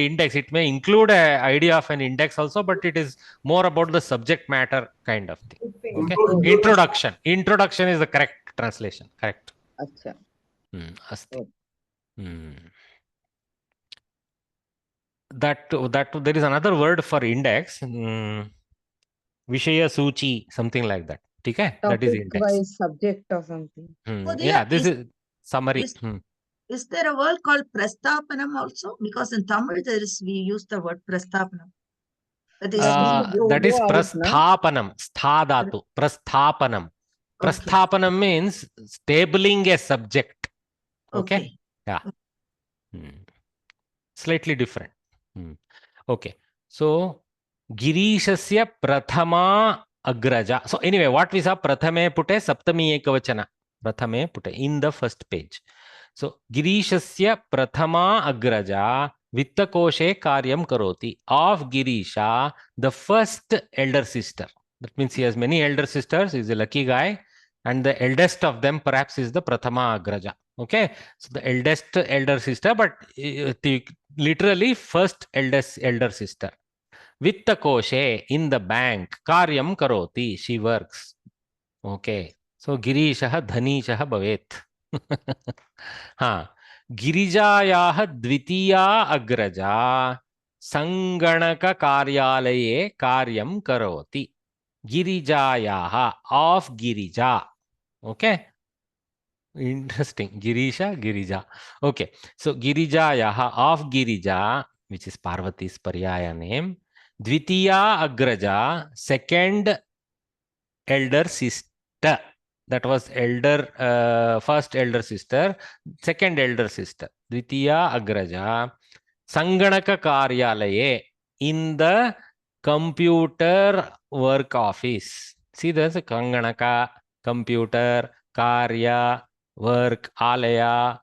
A: index. It may include a idea of an index also, but it is more about the subject matter kind of thing. Okay. Introduction. Introduction is the correct translation. Correct.
G: Acha.
A: Asti. That there is another word for index. Vishaya Suchi, something like that. Okay? That is index.
G: By subject or something.
A: Yeah, this is summary.
F: Is there a word called Prastapanam also? Because in Tamil we use the word Prastapanam. That is
A: Prasthapanam. Sthadatu. Prasthapanam. Prasthapanam means stabling a subject. Okay? Yeah. Slightly different. Okay. So, Girishasya Prathama Agraja. So, anyway, what we saw, Prathame Pute, Saptami Ekavachana. Prathame Pute, in the first page. So, Girishasya Prathama Agraja Vittakoshe Karyam Karoti. Of Girisha, the first elder sister. That means he has many elder sisters. He's a lucky guy. And the eldest of them perhaps is the Prathama Agraja. Okay. So, the eldest elder sister, but literally first elder sister. Vittakoshe, in the bank. Karyam Karoti. She works. Okay. So, Girishaha Dhanishaha Bhavet. Girijayaha Dvitiya Agraja Sanganaka Karyalaye Karyam Karoti. Girijayaha, of Girija. Okay. Interesting. Girisha, Girija. Okay. So, Girijayaha, of Girija, which is Parvati's Paryaya name. Dvitiya Agraja, second elder sister. That was first elder sister, second elder sister. Dvitiya Agraja, Sanganaka Karyalaye, in the computer work office. See, there's a Sanganaka, computer, Karya, work, Alaya,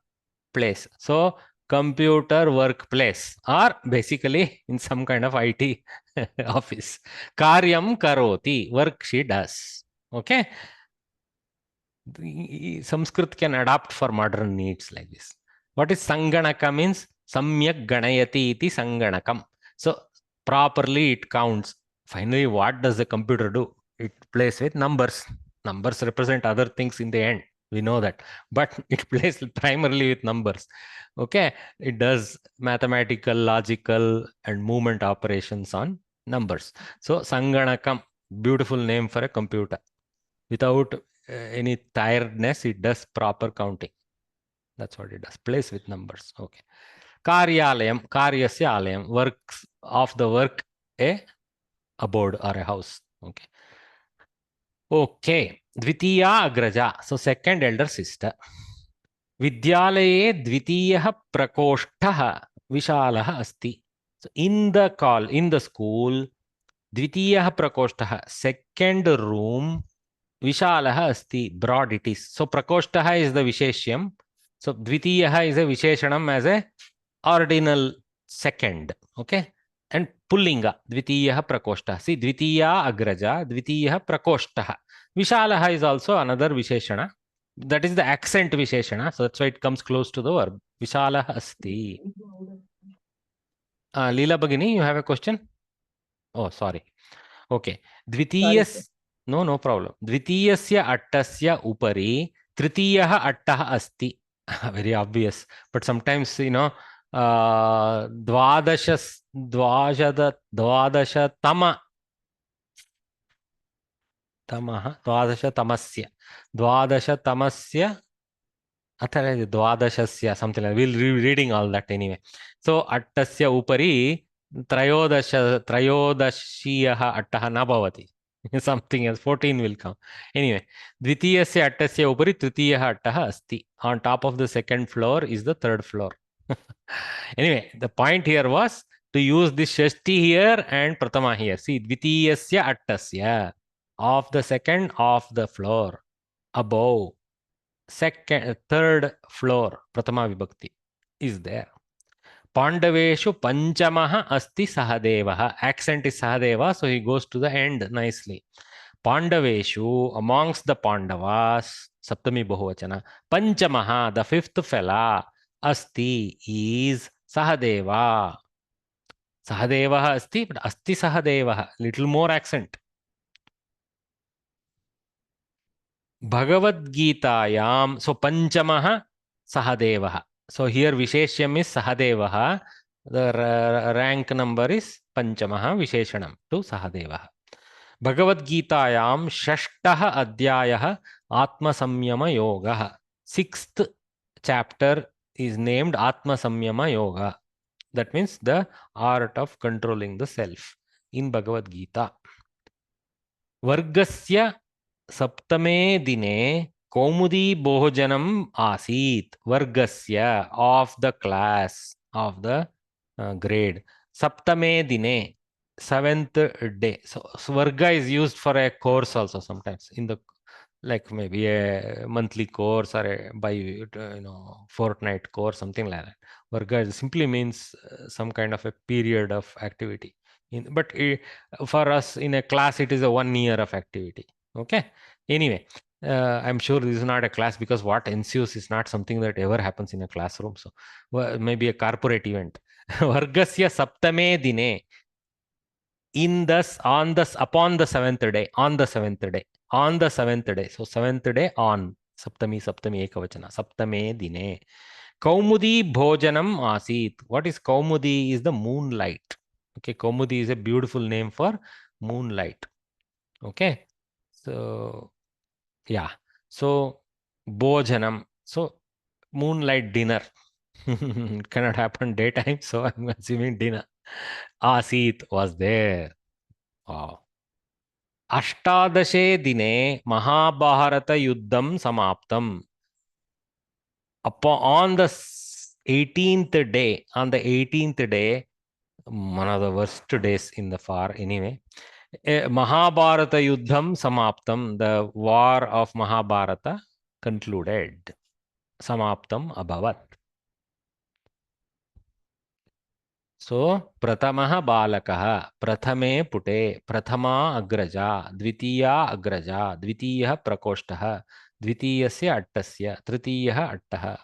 A: place. So, computer workplace, or basically in some kind of IT office. Karyam Karoti, work she does. Okay. Samskrit can adapt for modern needs like this. What is Sanganaka means? Samyak Ganayati iti Sanganakam. So, properly it counts. Finally, what does the computer do? It plays with numbers. Numbers represent other things in the end. We know that. But it plays primarily with numbers. Okay. It does mathematical, logical, and movement operations on numbers. So, Sanganakam, beautiful name for a computer. Without any tiredness, it does proper counting. That's what it does. Plays with numbers. Okay. Karyalayam, Karyasya Alayam, works of the work, a abode or a house. Okay. Okay. Dvitiya Agraja. So, second elder sister. Vidyalaye Dvitiyaha Prakoshthaha Vishalaha Asti. So, in the school, Dvitiyaha Prakoshthaha, second room, Vishalaha asti, broad it is. So, Prakoshthaha is the Visheshyam. So, Dvitiyaha is a Visheshanam as a ordinal second. Okay. And Pullinga, Dvitiyaha Prakoshtaha. See, Dvitiya Agraja, Dvitiyaha Prakoshtaha. Vishalaha is also another Visheshana. That is the accent Visheshana. So, that's why it comes close to the verb. Vishalaha asti. Leela Bhagini, you have a question? Oh, sorry. Okay. Dvitiyas. No problem. Dvitiyasya attasya upari tritiyah attah asti. Very obvious. But sometimes, द्वादशतमस्य द्वादशस्य something like we'll reading all that anyway. So अट्टस्य उपरि त्रयोदशीयः अट्टः न भवति. Something else 14 will come. Anyway, द्वितीयस्य अट्टस्य उपरि तृतीयः अट्टः अस्ति. On top of the second floor is the third floor. Anyway, the point here was to use this shashti here and pratama here. See, dvitiyasya attasya, of the second of the floor, above, second, third floor, pratama vibhakti is there. Pandaveshu panchamaha asti sahadeva. Accent is sahadeva, so he goes to the end nicely. Pandaveshu, amongst the Pandavas, Saptami Bahuvachana, Panchamaha, the fifth fella, Asti is Sahadeva. Sahadeva Asti, but Asti Sahadeva, little more accent. Bhagavad Gitayam, so Panchamaha Sahadeva. So here Visheshyam is Sahadeva, the rank number is Panchamaha Visheshanam to Sahadeva. Bhagavad Gitayam Shashtah Adhyayah Atma Samyama Yoga. Sixth chapter is named Atma Samyama Yoga. That means the art of controlling the self in Bhagavad Gita. Vargasya Saptame Dine Kaumudi Bhojanam Asit. Vargasya, of the class, of the grade. Saptame Dine, seventh day. So Varga is used for a course also sometimes in the, like maybe a monthly course or a fortnight course, something like that. Varga simply means some kind of a period of activity. But for us in a class, it is a 1 year of activity. Okay. Anyway, I'm sure this is not a class because what ensues is not something that ever happens in a classroom. So maybe a corporate event. Vargasya Saptame Dine. Upon the seventh day, on the seventh day, on the seventh day. So seventh day on. Saptami ekavachana. Saptame Dine. Kaumudi Bhojanam Asit. What is Kaumudi? Is the moonlight. Okay, Kaumudi is a beautiful name for moonlight. Okay. So, yeah. So, Bhojanam. So, moonlight dinner. It cannot happen daytime, so I'm assuming dinner. Asit was there. Wow. Ashtadashe dine Mahabharata Yuddham Samaptam. On the 18th day, one of the worst days in the far anyway, Mahabharata Yuddham Samaptam, the war of Mahabharata concluded. Samaptam Abhavat. So, Pratamaha Balakaha, Prathame Pute, Prathama Agraja, Dvitiya Agraja, Dvitiya Prakoshtaha, Dvitiyasya Attasya, Tritiyaha Attaha,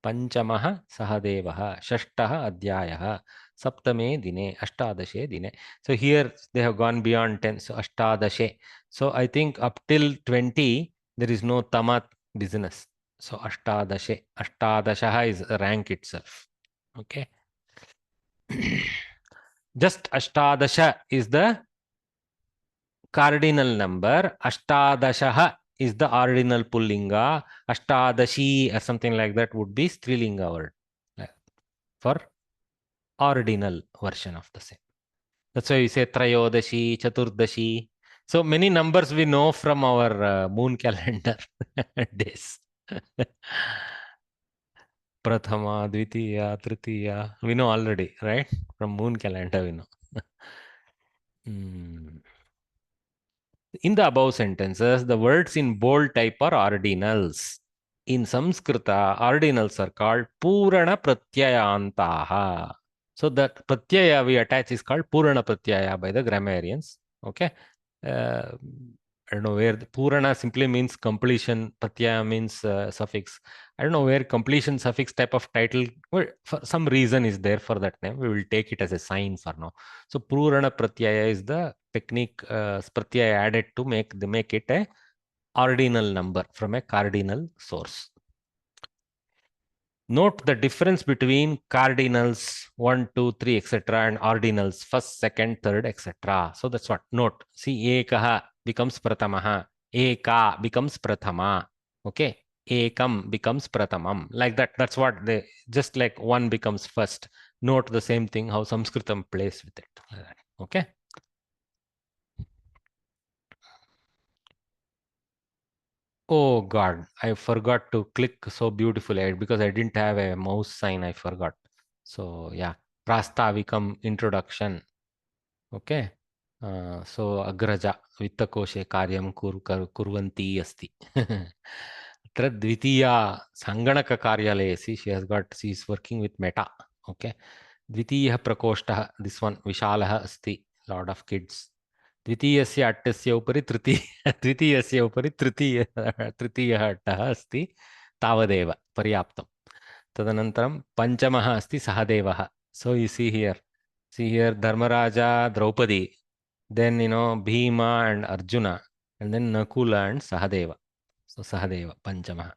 A: Panchamaha Sahadevaha, Shashtaha Adhyayaha, Saptame Dine, Ashtadashe Dine. So here they have gone beyond 10, so Ashtadashe. So I think up till 20, there is no Tamat business. So Ashtadashe, Ashtadashaha is a rank itself. Okay. Just Ashtadasha is the cardinal number. Ashtadashaha is the ordinal pullinga. Ashtadashi or something like that would be strilinga word for ordinal version of the same. That's why we say Trayodashi, Chaturdashi. So many numbers we know from our moon calendar days. Prathama, Dvitiya, Tritiya. We know already, right? From moon calendar we know. In the above sentences, the words in bold type are ordinals. In Samskrita, ordinals are called Purana Pratyayantaha. So that Pratyaya we attach is called Purana Pratyaya by the grammarians. Okay. I don't know where Purana simply means completion, Pratyaya means suffix. I don't know where completion suffix type of title, well, for some reason is there for that name. We will take it as a sign for now. So Purana Pratyaya is the technique Pratyaya added to make it a ordinal number from a cardinal source. Note the difference between cardinals 1, 2, 3, etc. and ordinals first, second, third, etc. So that's what. Note. See, ekaha becomes pratamaha. Eka becomes prathama. Okay. Ekam becomes pratamam. Like that. That's what they, just like one becomes first. Note the same thing how Samskritam plays with it. Okay. Oh God, I forgot to click so beautifully because I didn't have a mouse sign. I forgot. So yeah, Prastavikam introduction. Okay. So Agraja Vittakoshe Karyam Kurvanti Asti. Atra Dvitiya Sanganaka Karyale. See, she is working with Meta. Okay. Dvitiya Prakoshtaha. This one Vishalaha Asti. Lot of kids. द्वितीयस्य अट्टस्य उपरि द्वितीयस्य उपरि तृतीयः अट्टः अस्ति तावदेव पर्याप्तं तदनन्तरं पञ्चमः अस्ति सहदेवः so you see here Dharmaraja Draupadi then Bhima and Arjuna and then Nakula and Sahadeva so Sahadeva Panchamah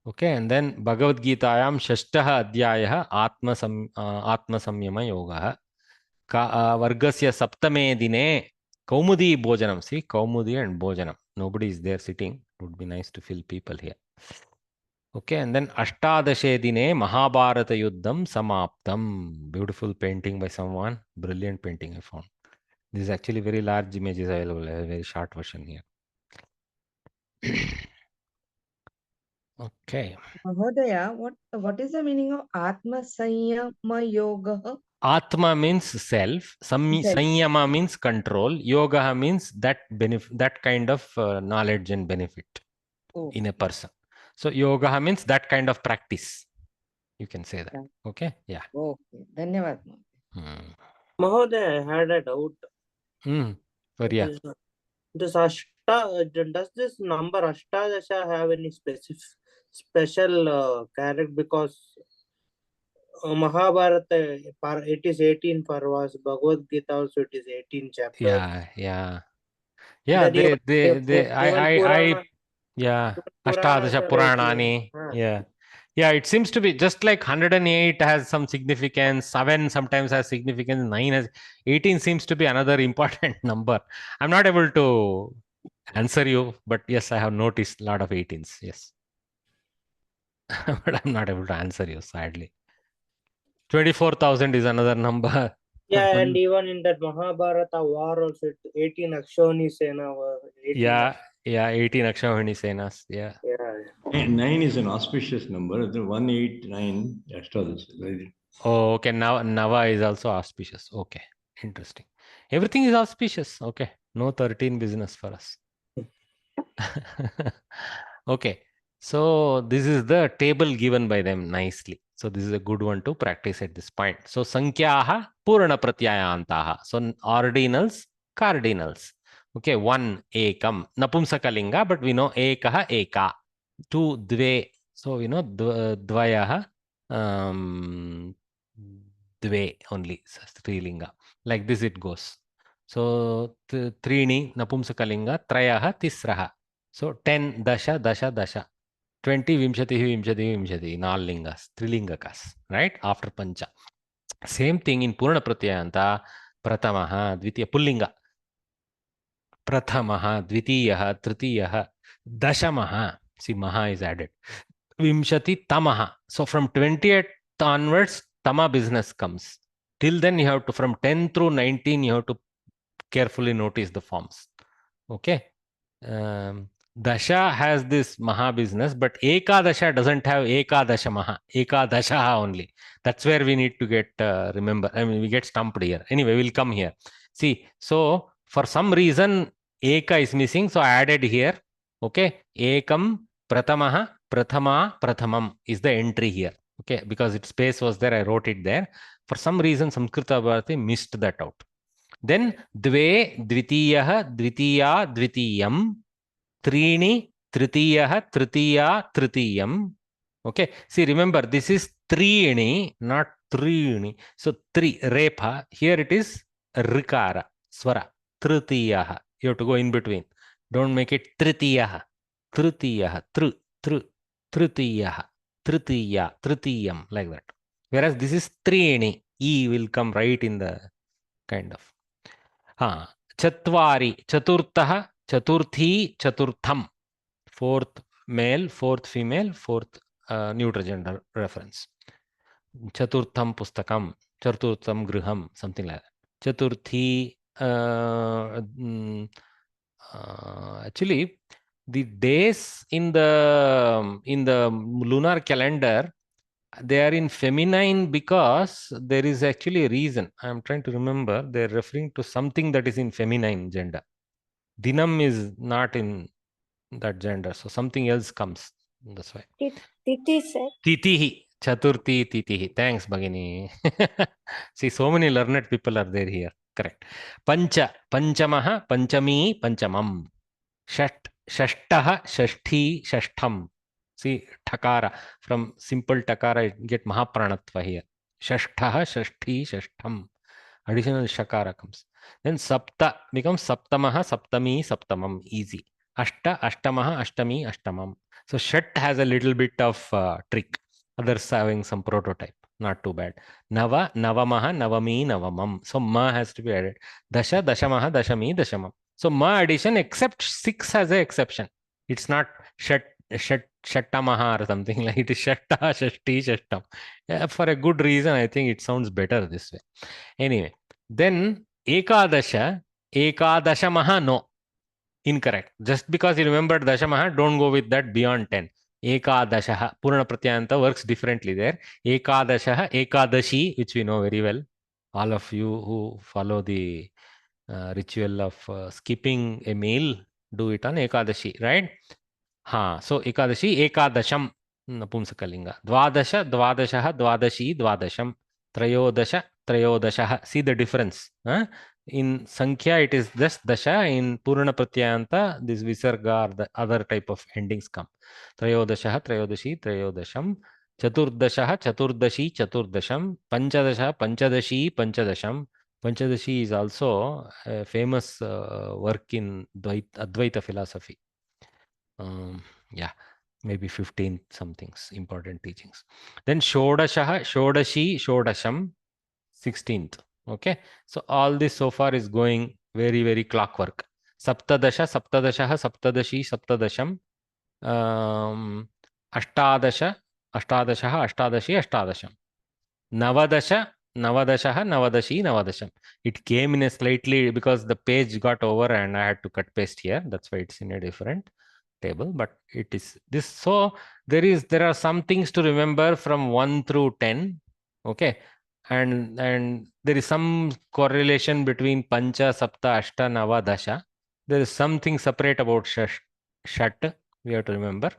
A: okay and then Bhagavad Gitaayam षष्ठः अध्यायः आत्मसंयम योगः Vargasya Saptame Dine Kaumudi Bhojanam. See, Kaumudi and Bhojanam. Nobody is there sitting. It would be nice to fill people here. Okay, and then Ashtadashe Dine Mahabharata Yuddham Samaptam. Beautiful painting by someone. Brilliant painting I found. This is actually very large images available. A very short version here. Okay.
G: Mahodaya, what is the meaning of Atma Sanyama Yoga?
A: Atma means self. Sanyama means control. Yoga means that kind of knowledge and benefit in a person. So yoga means that kind of practice. You can say that. Okay. Yeah.
G: Okay. Dhanyavad.
E: Mahodaya, I had a doubt.
A: This
E: Ashta, does this number Ashtadasha have any special character? Because Mahabharata, it is 18 parvas. Bhagavad Gita also it is 18 chapters.
A: Yeah. Ashtadasha Puranani. Yeah, it seems to be just like 108 has some significance, 7 sometimes has significance, 9 has, 18 seems to be another important number. I'm not able to answer you, but yes, I have noticed a lot of 18s, yes. But I'm not able to answer you, sadly. 24,000 is another number.
E: Yeah, and even in that Mahabharata war also, 18 Akshoni Sena were 18
A: 18 Akshoni Senas. Yeah.
D: 9 is an auspicious number. 189 Ashtadasha.
A: Oh, okay. Now Nava is also auspicious. Okay. Interesting. Everything is auspicious. Okay. No 13 business for us. Okay. So this is the table given by them nicely. So this is a good one to practice at this point. So Sankhyaha Purana Pratyayantaha. So ordinals, cardinals. Okay. 1 Ekam. Napumsakalinga, but we know Ekaha Eka. 2 Dve. So we know Dvayaha. Dve only. Strilinga. Like this it goes. So Trini Napumsakalinga. Trayaha Tisraha. So 10 Dasha Dasha Dasha. 20 Vimshati, Nalingas, Trilingakas, right? After Pancha. Same thing in Purana Pratyayanta, Pratamaha, Dvitiya, Pullinga. Prathamaha, Dvitiyaha, Tritiyaha, Dashamaha. See, Maha is added. Vimshati, Tamaha. So from 28th onwards, Tama business comes. Till then, you have to, from 10 through 19, you have to carefully notice the forms. Okay. Dasha has this Maha business, but Ekadasha doesn't have Ekadasha Maha. Ekadasha only. That's where we need to get, remember, I mean, we get stumped here. Anyway, we'll come here. See, so for some reason, Eka is missing. So I added here. Okay. Ekam, Pratamaha, Prathama, Prathamam is the entry here. Okay. Because its space was there, I wrote it there. For some reason, Samskrita Bharati missed that out. Then Dve, Dvitiyaha, Dvitiya, Dvitiyam. Trini, Tritiyaha, Tritiya, Tritiyam. Okay. See, remember, this is Trini, not Trini. So, Repa. Here it is Rikara, Swara. Tritiyaha. You have to go in between. Don't make it Tritiyaha. Tritiyaha. Tritiyaha. tritiya, tritiyam, like that. Whereas this is triyeni, E will come right in the kind of. Chatvari, chaturtaha, chaturthi, chaturtham. Fourth male, fourth female, fourth neuter gender reference. Chaturtham pustakam, chaturtham griham, something like that. Chaturthi, actually, the days in the lunar calendar, they are in feminine because there is actually a reason. I am trying to remember. They are referring to something that is in feminine gender. Dinam is not in that gender, so something else comes. That's why.
I: Titi, sir.
A: Titihi, Chaturthi, Titihi. Thanks, Bhagini. See, so many learned people are there here. Correct. Pancha, Panchamaha, Panchami, Panchamam. Shat, Shashtaha, Shashti, Shashtham. See, Takara. From simple Takara, you get Mahapranatva here. Shashtaha, Shashti, Shashtham. Additional Shakara comes. Then Sapta becomes Saptamaha, Saptami, Saptamam. Easy. Ashta, Ashtamaha, Ashtami, Ashtamam. So Shat has a little bit of trick. Others having some prototype. Not too bad. Nava, Navamaha, Navami, Navamam. So Ma has to be added. Dasha, Dashamaha, Dashami, Dashamam. So Ma addition except 6 has an exception. It's not Shattamaha or something like it is Shatta, Shashti, Shashtam. For a good reason, I think it sounds better this way. Anyway, then Ekadasha, Ekadashamaha, no. Incorrect. Just because you remembered Dashamaha, don't go with that beyond 10. Ekadashaha. Purna Pratyanta works differently there. Ekadashaha, Ekadashi, which we know very well. All of you who follow the ritual of skipping a meal, do it on Ekadashi, right? So Ekadashi, Ekadasham, Napumsakalinga. Dvadasha, Dvadashaha, Dvadashi, Dvadasham. Trayodasha, Trayodashaha. See the difference. In Sankhya, it is just Dasha. In Purna Pratyanta, this Visarga or the other type of endings come. Trayodashaha, Trayodashi, Trayodasham. Chaturdashaha, Chaturdashi, Chaturdasham. Panchadasha, Panchadashi, Panchadasham. Panchadashi is also a famous work in Advaita philosophy. Maybe 15 somethings, important teachings. Then Shodashaha, Shodashi, Shodasham, 16th. Okay. So all this so far is going very, very clockwork. Saptadasha, Saptadashaha, Saptadashi, Saptadasham. Ashtadasha, Ashtadashaha, Ashtadashi, Ashtadasham. Navadasha, Navadashaha, Navadashi, Navadasham. It came in a slightly, because the page got over and I had to cut paste here. That's why it's in a different table, but it is this. So there are some things to remember from 1 through 10. Okay. And there is some correlation between Pancha, Sapta, Ashta, Nava, Dasha. There is something separate about Shat. We have to remember.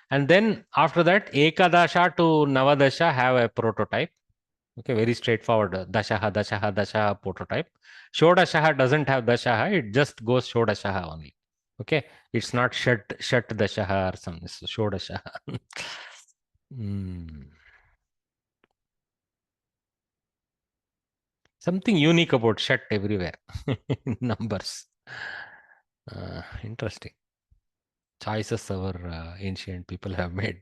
A: And then after that, Ekadasha to Navadasha have a prototype. Okay, very straightforward. Dashaha, Dashaha, Dashaha prototype. Shodashaha doesn't have Dashaha. It just goes Shodashaha only. Okay, it's not Shat Dashaha or something. It's Shodashaha. Something unique about Shat everywhere. Numbers. Interesting. Choices our ancient people have made.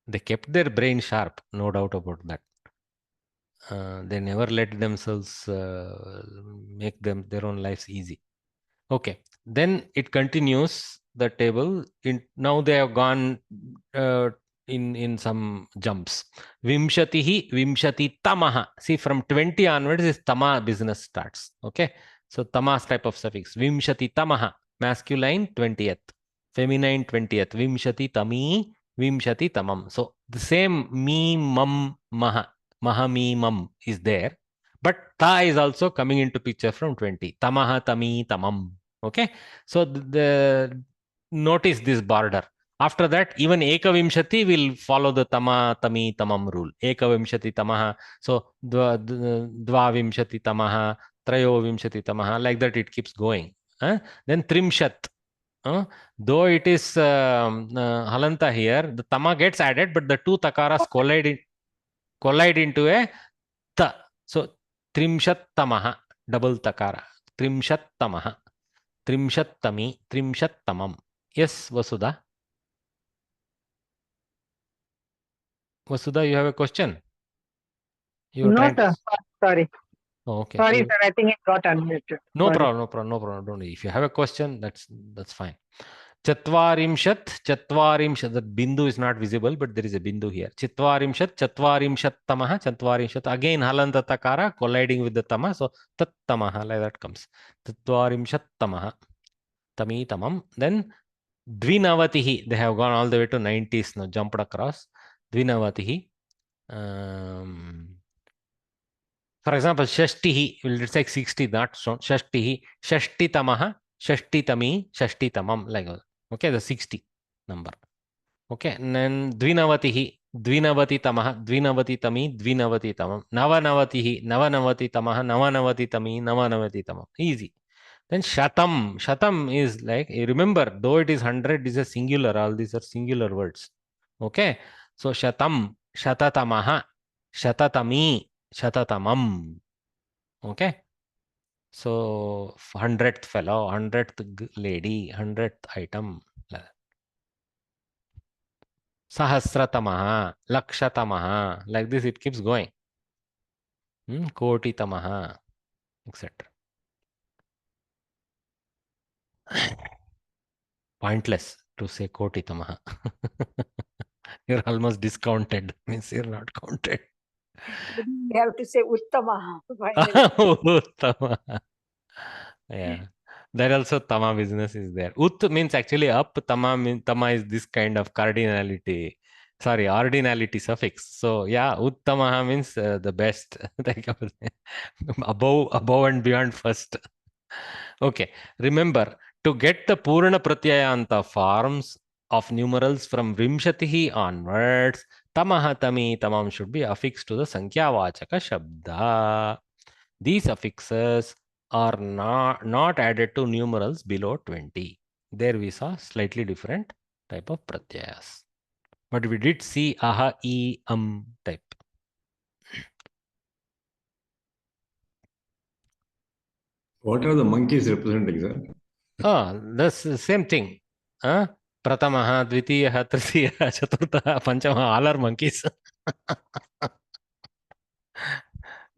A: They kept their brain sharp, no doubt about that. They never let themselves make their own lives easy. Okay, then it continues the table. Now they have gone in some jumps. Vimshatihi, Vimshati tamaha. See, from 20 onwards, this tama business starts. Okay, so tamas type of suffix. Vimshati tamaha, masculine 20th, feminine 20th. Vimshati tami, Vimshati tamam. So the same mi, mam, maha, mahami, mam is there. But ta is also coming into picture from 20. Tamaha, tami, tamam. Okay. So the notice this border. After that, even Ekavimshati will follow the Tama, Tami, Tamam rule. Ekavimshati Tamaha. So Dvavimshati Tamaha, Trayovimshati Tamaha. Like that, it keeps going. Then Trimshat. Though it is Halanta here, the Tama gets added, but the two Takaras collide into a Ta. So Trimshat Tamaha, double Takara. Trimshat Tamaha. Trimshat Tami, Trimshat Tamam. Yes, Vasudha. Vasudha, you have a question? You were
I: No,
A: trying to...
I: sir. Sorry.
A: Oh, okay.
I: Sorry,
A: You...
I: sir. I think it got unmuted.
A: No
I: Sorry.
A: problem, no problem, no problem. Don't worry. If you have a question, that's fine. Chatvarimshat, that bindu is not visible, but there is a bindu here. Chatvarimshat, tamaha, chatvarimshat. Again, halanta takara colliding with the tama, so tat tamaha, like that comes. Chatvarimshat tamaha, tami tamam. Then dvinavatihi, they have gone all the way to 90s now, jumped across. Dvinavatihi. For example, shashtihi, let's take 60, not shashtihi, shashtitamaha, shashtitami, shashtitamam, like that. Okay, the 60 number. Okay, and then dvinavatihi, dvinavati tami, dvinavati tamam. Navanavatihi, navanavati tamaha, navanavati tami, navanavati tamam. Easy. Then shatam is like, remember, though it is 100, is a singular, all these are singular words. Okay, so shatam, shatatamaha, shatatami, shatatamam. Okay, so 100th fellow, 100th lady, 100th item. Sahasratamaha, lakshatamaha, like this it keeps going. Kotitamaha, etc. Pointless to say kotitamaha. You're almost discounted, means you're not counted.
J: You have to say Uttama.
A: Uttama. Yeah, there also tama business is there. Ut means actually up, tama is this kind of cardinality. Sorry, ordinality suffix. So yeah, uttamaha means the best. above and beyond first. Okay, remember to get the Purana Pratyayanta forms of numerals from Vimshatihi onwards, tamaha, tami, tamam should be affixed to the Sankhya-vachaka Shabda. These affixes are not added to numerals below 20. There we saw slightly different type of pratyayas. But we did see aha, e, type.
D: What are the monkeys representing, sir?
A: That's the same thing. Pratamaha, Dvitiyaha, Tritiyaha, Chaturthaha, Panchamaha, all are monkeys.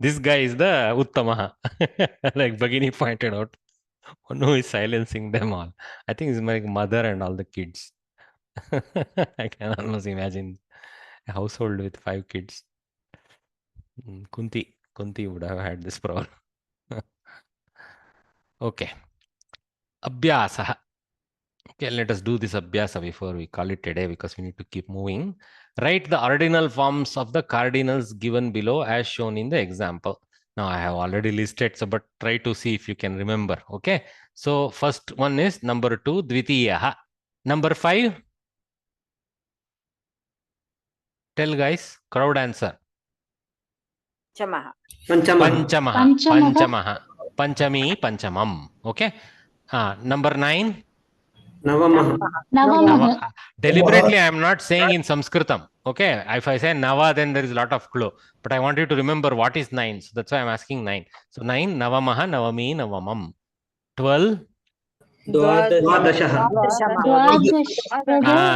A: This guy is the Uttamaha, like Bhagini pointed out. One who is silencing them all. I think it's my mother and all the kids. I can almost imagine a household with 5 kids. Kunti would have had this problem. Okay. Abhyasa. Okay, let us do this abhyasa before we call it today because we need to keep moving. Write the ordinal forms of the cardinals given below as shown in the example. Now I have already listed, so but try to see if you can remember. Okay. So first one is number 2, Dvitiyaha. Number 5. Tell guys, crowd answer.
J: Chamaha.
A: Panchamaha. Panchami, Panchamam. Okay. Number 9.
C: Navamaha.
A: Deliberately, I am not saying in Samskritam. Okay. If I say Nava, then there is a lot of clue. But I want you to remember what is 9. So that's why I'm asking 9. So 9, Navamaha, Navami, Navamam. 12.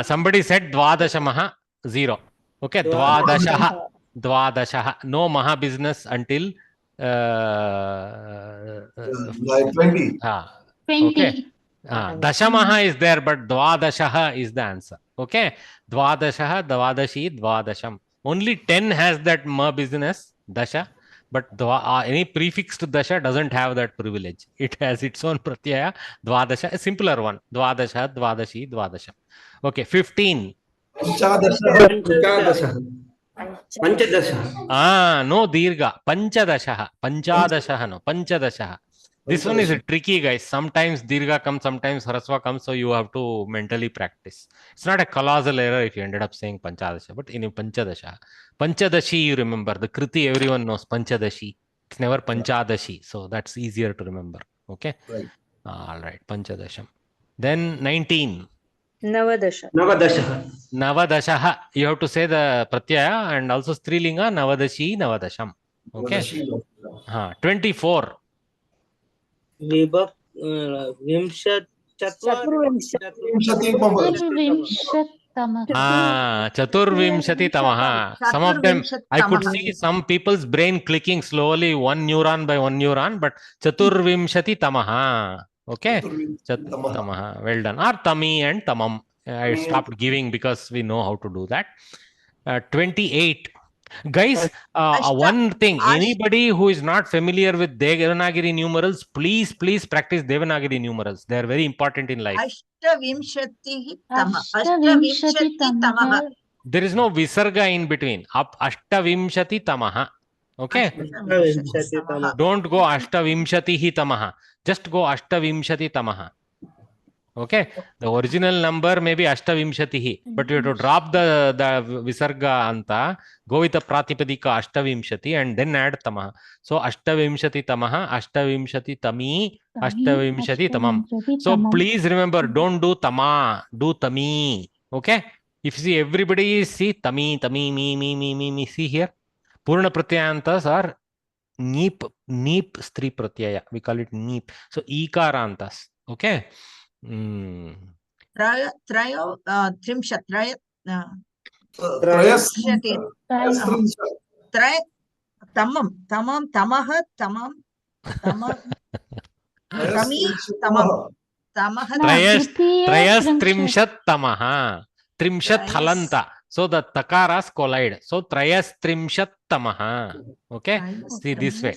A: Somebody said Dvadashamaha, 0. Okay. Dvadashaha. No Maha business until
B: 20.
A: Okay. Dashamaha is there, but Dvadashaha is the answer. Okay. Dvadashaha, Dvadashi, Dvadasham. Only 10 has that Ma business, Dasha. But any prefixed Dasha doesn't have that privilege. It has its own pratyaya, Dvadasha, a simpler one. Dvadasha, Dvadashi, Dvadasham. Okay. 15. No Dirga. Panchadashaha, no. Panchadashaha. This one is tricky, guys. Sometimes Dirga comes, sometimes Hrasva comes, so you have to mentally practice. It's not a colossal error if you ended up saying Panchadasha, but in Panchadasha. Panchadashi, you remember. The Kriti, everyone knows Panchadashi. It's never Panchadashi, so that's easier to remember. Okay?
B: Right.
A: All right, Panchadasham. Then 19.
J: Navadasha.
A: You have to say the pratyaya and also strilinga Navadashi, Navadasham. Okay? 24.
E: Vimshat.
A: Chaturvimshati tamaha. Some of them, I could see some people's brain clicking slowly, one neuron by one neuron, but Chaturvimshati tamaha. Okay? Tamaha. Well done. Or Tami and Tamam. I stopped giving because we know how to do that. 28. Guys, one thing, anybody who is not familiar with Devanagari numerals, please practice Devanagari numerals. They are very important in life.
F: Ashtavimshati tamaha.
A: There is no visarga in between. Ashtavimshati tamaha. Okay? Don't go Ashtavimshati tamaha. Just go Ashtavimshati tamaha. Okay, the original number may be Ashtavimshatihi, but you have to drop the Visarga Anta, go with the Pratipadika Ashtavimshati and then add Tamaha. So Ashtavimshati Tamaha, Ashtavimshati Tami, Ashtavimshati Tamam. So please remember, don't do Tama, do Tami. Okay, if you see everybody see Tami, me, see here. Purna Pratyantas are Neep, Stri Pratyaya. We call it Neep. So Ikarantas. Okay.
F: Trimshat, tamam, tamaha, tamam,
A: Trayas trimshat tamaha. Trimshat halanta. So the takaras collide. So Trayas trimshat tamaha. Okay. See this way.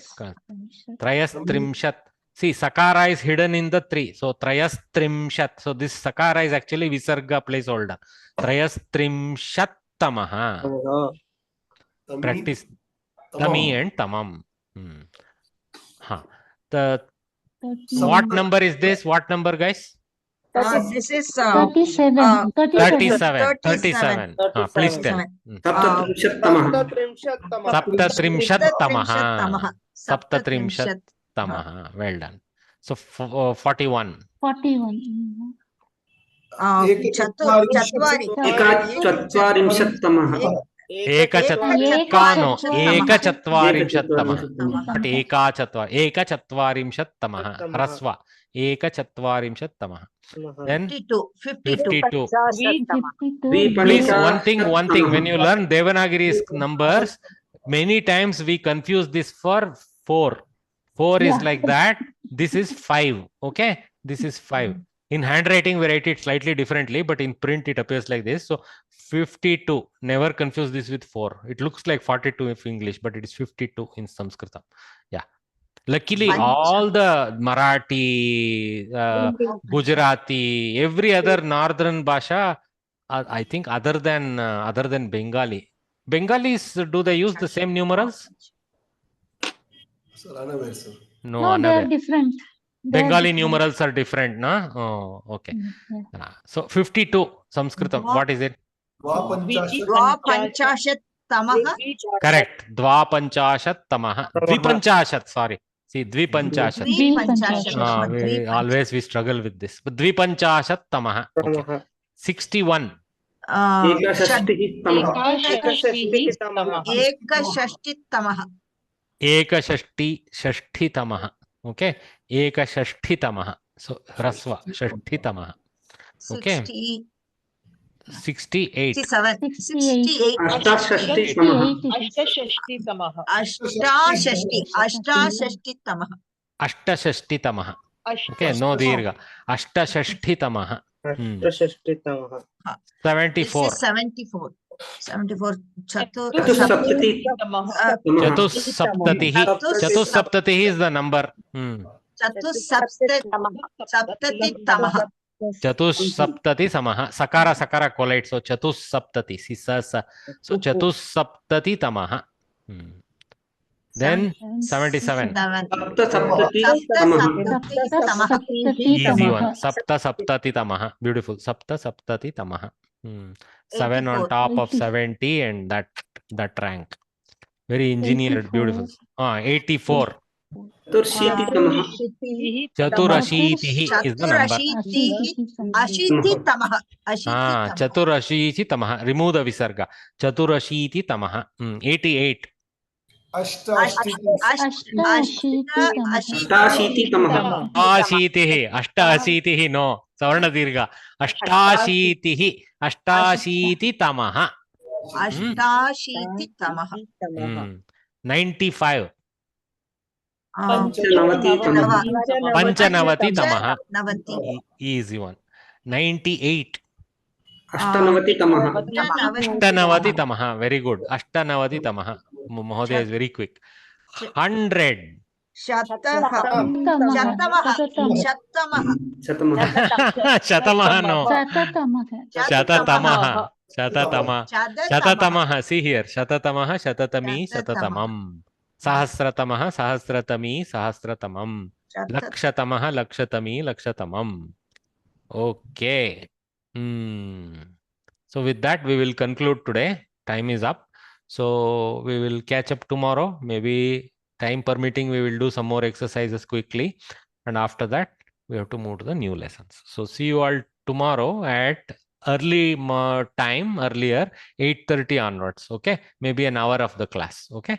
A: Trayas trimshat. See, Sakara is hidden in the 3. So, Trayas Trimshat. So, this Sakara is actually Visarga placeholder. Trayas Trimshat Tamaha. Practice Tami and Tamam. What number is this? What number, guys?
F: This is
C: 37.
A: 37. Please tell. Saptatrimshat Tamaha. Saptatrimshat Tamaha. Well done. So 41.
C: 41.
A: Ekachatvarimshattamaha. But ekachatvarimshattamaha. Hrasva. Ekachatvarimshattamaha. Then 52. Please, one thing. When you learn Devanagari's numbers, many times we confuse this for 4. 4 is like that. This is 5. Okay. This is 5. In handwriting, we write it slightly differently, but in print, it appears like this. So 52. Never confuse this with 4. It looks like 42 in English, but it is 52 in Samskrita. Yeah. Luckily, all the Marathi, Gujarati, every other northern Bhasha, I think other than Bengali. Bengalis, do they use the same numerals?
B: Sir, unaware, sir.
C: No, they are different.
A: Bengali numerals are different, na? Oh, okay. Yeah. So 52 Samskritam. What is it?
F: Dvapanchashat tamaha.
A: Correct. Dvapanchashat tamaha. Dvipanchashat. Sorry. See, Dvipanchashat. Always we struggle with this. But Dvipanchashat tamaha. Okay. 61.
F: Ekashashti tamaha.
A: Ekashashti shashti tamaha. Okay. Ekashashti tamaha. So, Hrasva. Shashti tamaha. Okay. 68.
F: 68.
J: Ashtashashti tamaha.
F: Ashtashashti tamaha.
A: Ashtashashti tamaha. Okay, no dirgha. Ashtashashti tamaha. 74.
F: 74.
A: Chatussaptatihi. Chatussaptatihi is the number.
F: Chatussaptati tamaha.
A: Chatussaptati samaha. Sakara collide. So Chatussaptati. So Chatussaptati tamaha. Then 77. Easy one. Saptasaptati tamaha. Beautiful. Saptasaptati tamaha. 7 on top of 70 and that rank. Very engineered. Beautiful. 84. Chaturashitihi is the number.
F: Ashiti tamaha.
A: Chaturashiti tamaha. Remove the visarga. Chaturashiti tamaha. 88. अष्टाशीतिः no सवर्णदीर्घ अष्टाशीतिः अष्टाशीतितमः 95 पंचनवतितमः easy one 98 अष्टनवतितमः very good अष्टनवतितमः महोदय is very quick 100 शतमः no शततमः see here शततमः शततमी शततमम् सहस्रतमः सहस्रतमी सहस्रतमम् लक्षतमः लक्षतमी लक्षतमम् okay so with that we will conclude today. Time is up, so we will catch up tomorrow, maybe time permitting. We will do some more exercises quickly, and after that we have to move to the new lessons. So see you all tomorrow at early time, earlier 8:30 onwards. Okay, maybe an hour of the class. Okay,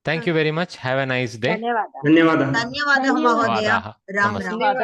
A: thank you very much. Have a nice day.
F: ಧನ್ಯವಾದ ಮಹೋದಯ. ರಾಮ್ ರಾಮ್.